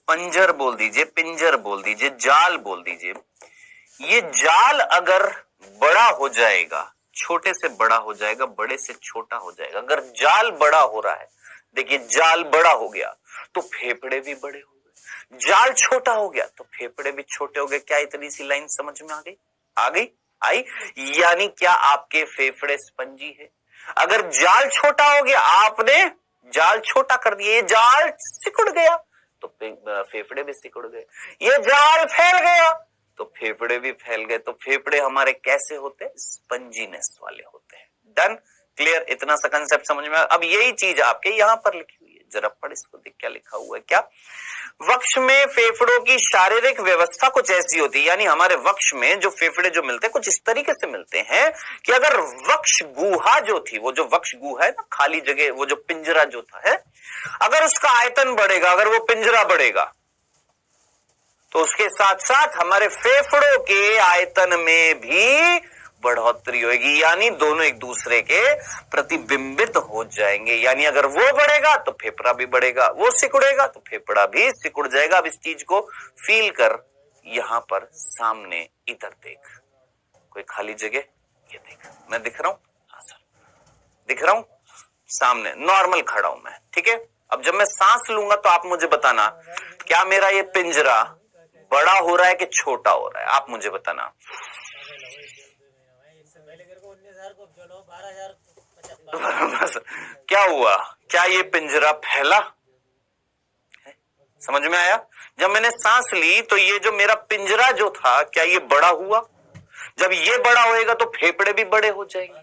S1: पंजर बोल दीजिए, पिंजर बोल दीजिए, जाल बोल दीजिए, ये जाल अगर बड़ा हो जाएगा, छोटे से बड़ा हो जाएगा, बड़े से छोटा हो जाएगा। अगर जाल बड़ा हो रहा है, देखिए जाल बड़ा हो गया तो फेफड़े भी बड़े हो गए, जाल छोटा हो गया तो फेफड़े भी छोटे हो गए। क्या इतनी सी लाइन समझ में आ गई? आ गई? आई? यानी क्या आपके फेफड़े स्पंजी है? अगर जाल छोटा हो गया, आपने जाल छोटा कर दिया, ये जाल सिकुड़ गया तो फेफड़े भी सिकुड़ गए, ये जाल फैल गया तो फेफड़े भी फैल गए। तो फेफड़े हमारे कैसे होते हैं? स्पंजीनेस वाले होते हैं। डन? क्लियर? इतना सा कंसेप्ट समझ में? अब यही चीज आपके यहां पर लिखी हुई है, जरा पढ़ इसको, देख क्या लिखा हुआ है। क्या? वक्ष में फेफड़ों की शारीरिक व्यवस्था कुछ ऐसी होती है, यानी हमारे वक्ष में जो फेफड़े जो मिलते हैं कुछ इस तरीके से मिलते हैं कि अगर वक्ष गुहा जो थी, वो जो वक्ष गुहा है ना, खाली जगह, वो जो पिंजरा जो था है, अगर उसका आयतन बढ़ेगा, अगर वो पिंजरा बढ़ेगा तो उसके साथ साथ हमारे फेफड़ों के आयतन में भी बढ़ोतरी होगी, यानी दोनों एक दूसरे के प्रतिबिंबित हो जाएंगे। यानी अगर वो बढ़ेगा तो फेफड़ा भी बढ़ेगा, वो सिकुड़ेगा तो फेफड़ा भी सिकुड़ जाएगा। अब इस चीज को फील कर, यहां पर सामने इधर देख, कोई खाली जगह, ये देख, मैं दिख रहा हूं? हाँ सर, दिख रहा हूं, सामने नॉर्मल खड़ा हूं मैं, ठीक है। अब जब मैं सांस लूंगा तो आप मुझे बताना, क्या मेरा ये पिंजरा बड़ा हो रहा है कि छोटा हो रहा है? आप मुझे बताना। क्या हुआ? क्या ये पिंजरा फैला? समझ में आया? जब मैंने सांस ली तो ये जो मेरा पिंजरा जो था, क्या ये बड़ा हुआ? जब ये बड़ा होएगा तो फेफड़े भी बड़े हो जाएंगे।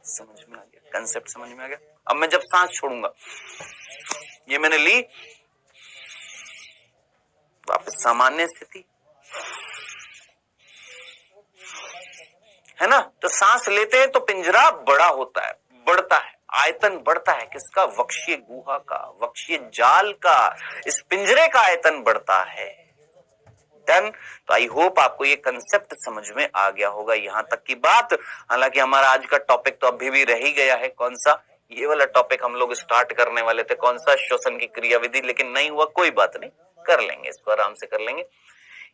S1: समझ में आ गया? कंसेप्ट समझ में आ गया? अब मैं जब सांस छोड़ूंगा, ये मैंने ली, वापस सामान्य स्थिति, है ना? तो सांस लेते हैं तो पिंजरा बड़ा होता है, बढ़ता है, आयतन बढ़ता है, किसका? वक्षीय गुहा का, वक्षीय जाल का, इस पिंजरे का आयतन बढ़ता है। डन? तो आई होप आपको ये कंसेप्ट समझ में आ गया होगा यहां तक की बात। हालांकि हमारा आज का टॉपिक तो अभी भी रह ही गया है, कौन सा? ये वाला टॉपिक हम लोग स्टार्ट करने वाले थे, कौन सा? श्वसन की क्रियाविधि, लेकिन नहीं हुआ, कोई बात नहीं, कर लेंगे इसको, आराम से कर लेंगे।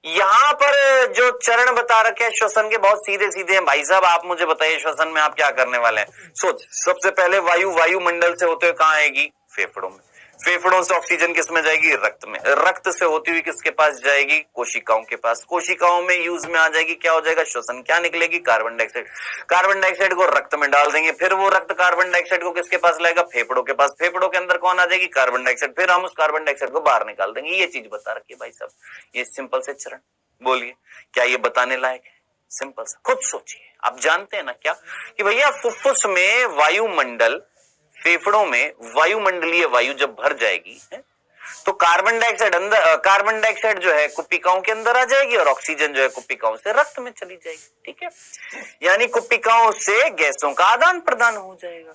S1: यहां पर जो चरण बता रखे हैं श्वसन के, बहुत सीधे सीधे हैं भाई साहब। आप मुझे बताइए श्वसन में आप क्या करने वाले हैं? सोच, सबसे पहले वायुमंडल से होते हुए कहां आएगी? फेफड़ों में। फेफड़ों से ऑक्सीजन किस में जाएगी? रक्त में। रक्त से होती हुई किसके पास जाएगी? कोशिकाओं के पास। कोशिकाओं में यूज में आ जाएगी, क्या हो जाएगा? श्वसन। क्या निकलेगी? Carbon dioxide. कार्बन डाइऑक्साइड को रक्त में डाल देंगे, फिर वो रक्त कार्बन डाइऑक्साइड को किसके पास लाएगा? फेफड़ों के पास। फेफड़ों के अंदर कौन आ जाएगी? Carbon dioxide. फिर हम उस कार्बन डाइऑक्साइड को बाहर निकाल देंगे। ये चीज बता रखी है भाई साहब, ये सिंपल से चरण। बोलिए, क्या ये बताने लायक है? सिंपल सा, खुद सोचिए। आप जानते हैं ना क्या कि भैया फुफ्फुस में वायुमंडल, फेफड़ों में वायुमंडलीय वायु जब भर जाएगी है, तो कार्बन डाइऑक्साइड अंदर, कार्बन डाइऑक्साइड जो है कुपिकाओं के अंदर आ जाएगी और ऑक्सीजन जो है कुपिकाओं से रक्त में चली जाएगी, ठीक है। यानी कुपिकाओं से गैसों का आदान प्रदान हो जाएगा।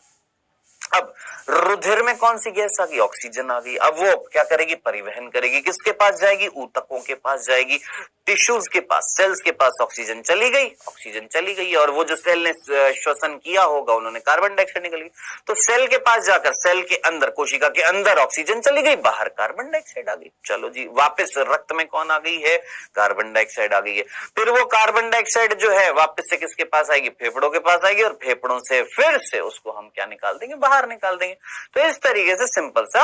S1: अब रुधिर में कौन सी गैस आ गई? ऑक्सीजन आ गई। अब वो क्या करेगी? परिवहन करेगी, किसके पास जाएगी? ऊतकों के पास जाएगी, टिश्यूज के पास, सेल्स के पास। ऑक्सीजन चली गई, ऑक्सीजन चली गई, और वो जो सेल ने श्वसन किया होगा उन्होंने कार्बन डाइऑक्साइड निकल गई, तो सेल के पास जाकर सेल के अंदर, कोशिका के अंदर ऑक्सीजन चली गई, बाहर कार्बन डाइऑक्साइड आ गई। चलो जी, वापस रक्त में कौन आ गई है? कार्बन डाइऑक्साइड आ गई है। फिर वो कार्बन डाइऑक्साइड जो है वापस से किसके पास आएगी? फेफड़ों के पास आएगी, और फेफड़ों से फिर से उसको हम क्या निकाल देंगे? बाहर निकाल देंगे। तो इस तरीके से सिंपल सा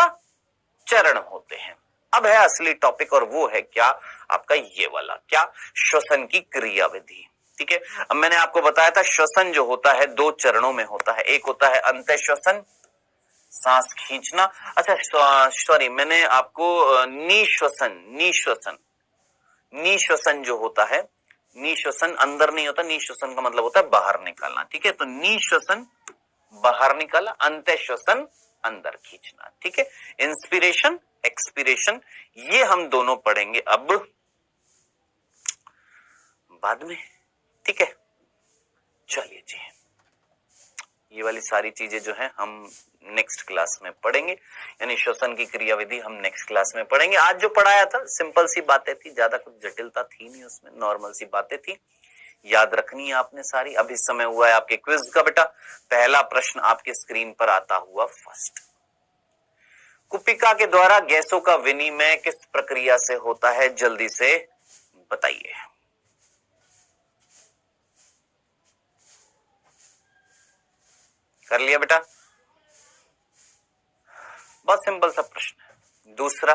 S1: चरण होते हैं। अब है असली टॉपिक, और वो है क्या? आपका ये वाला, क्या? श्वसन की क्रियाविधि, ठीक है। अब मैंने आपको बताया था श्वसन जो होता है दो चरणों में होता है, एक होता है अंतः श्वसन, सांस खींचना। अच्छा सॉरी, मैंने आपको निश्वसन, निश्वसन जो होता है, निश्वसन अंदर नहीं होता, निश्वसन का मतलब होता है बाहर निकालना, ठीक है। तो निश्वसन बाहर निकाला, अंतः श्वसन अंदर खींचना, ठीक है। इंस्पिरेशन, एक्सपिरेशन, ये हम दोनों पढ़ेंगे अब बाद में, ठीक है। चलिए जी, ये वाली सारी चीजें जो है हम नेक्स्ट क्लास में पढ़ेंगे, यानी श्वसन की क्रियाविधि हम नेक्स्ट क्लास में पढ़ेंगे। आज जो पढ़ाया था सिंपल सी बातें थी, ज्यादा कुछ जटिलता थी नहीं उसमें, नॉर्मल सी बातें थी, याद रखनी है आपने सारी। अभी समय हुआ है आपके क्विज का बेटा। पहला प्रश्न आपके स्क्रीन पर आता हुआ फर्स्ट, कुपिका के द्वारा गैसों का विनिमय किस प्रक्रिया से होता है, जल्दी से बताइए। कर लिया बेटा, बहुत सिंपल सा प्रश्न है। दूसरा,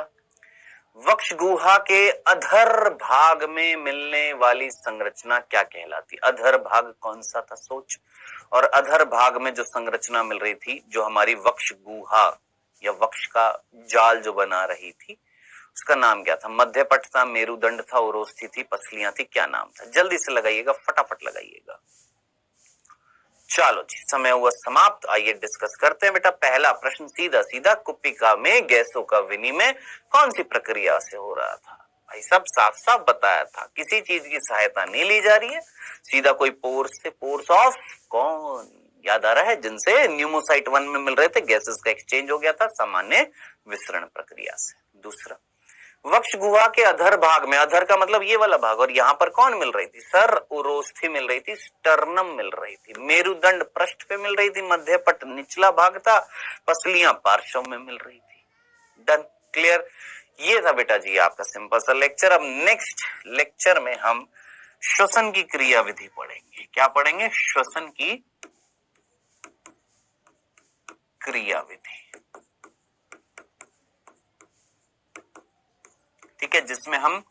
S1: वक्ष गुहा के अधर भाग में मिलने वाली संरचना क्या कहलाती? अधर भाग कौन सा था सोच, और अधर भाग में जो संरचना मिल रही थी, जो हमारी वक्ष गुहा या वक्ष का जाल जो बना रही थी, उसका नाम क्या था? मध्यपट था, मेरुदंड था, उरोस्थि थी, पसलियां थी, क्या नाम था? जल्दी से लगाइएगा, फटाफट लगाइएगा। चलो जी, समय हुआ समाप्त। आइए डिस्कस करते हैं बेटा। पहला प्रश्न सीधा सीधा, कुपिका में गैसों का विनिमय कौन सी प्रक्रिया से हो रहा था? भाई सब साफ साफ बताया था, किसी चीज की सहायता नहीं ली जा रही है, सीधा कोई पोर्स से, पोर्स ऑफ कौन, याद आ रहा है, जिनसे न्यूमोसाइट 1 में मिल रहे थे, गैसेस का एक्सचेंज हो गया था सामान्य विसरण प्रक्रिया से। दूसरा, वक्ष गुहा के अधर भाग में, अधर का मतलब ये वाला भाग, और यहां पर कौन मिल रही थी? सर उरोस्थि मिल रही थी, स्टर्नम मिल रही थी, मेरुदंड पृष्ठ पे मिल रही थी, मध्यपट निचला भाग था, पसलियां पार्श्व में मिल रही थी। Done, clear. ये था बेटा जी आपका सिंपल सा लेक्चर। अब नेक्स्ट लेक्चर में हम श्वसन की क्रियाविधि पढ़ेंगे। क्या पढ़ेंगे? श्वसन की क्रियाविधि, ठीक है, जिसमें हम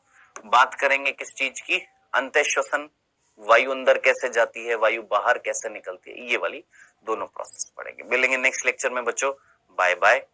S1: बात करेंगे किस चीज की? अंतः श्वसन, वायु अंदर कैसे जाती है, वायु बाहर कैसे निकलती है, ये वाली दोनों प्रोसेस पढ़ेंगे। मिलेंगे नेक्स्ट लेक्चर में बच्चों। Bye bye.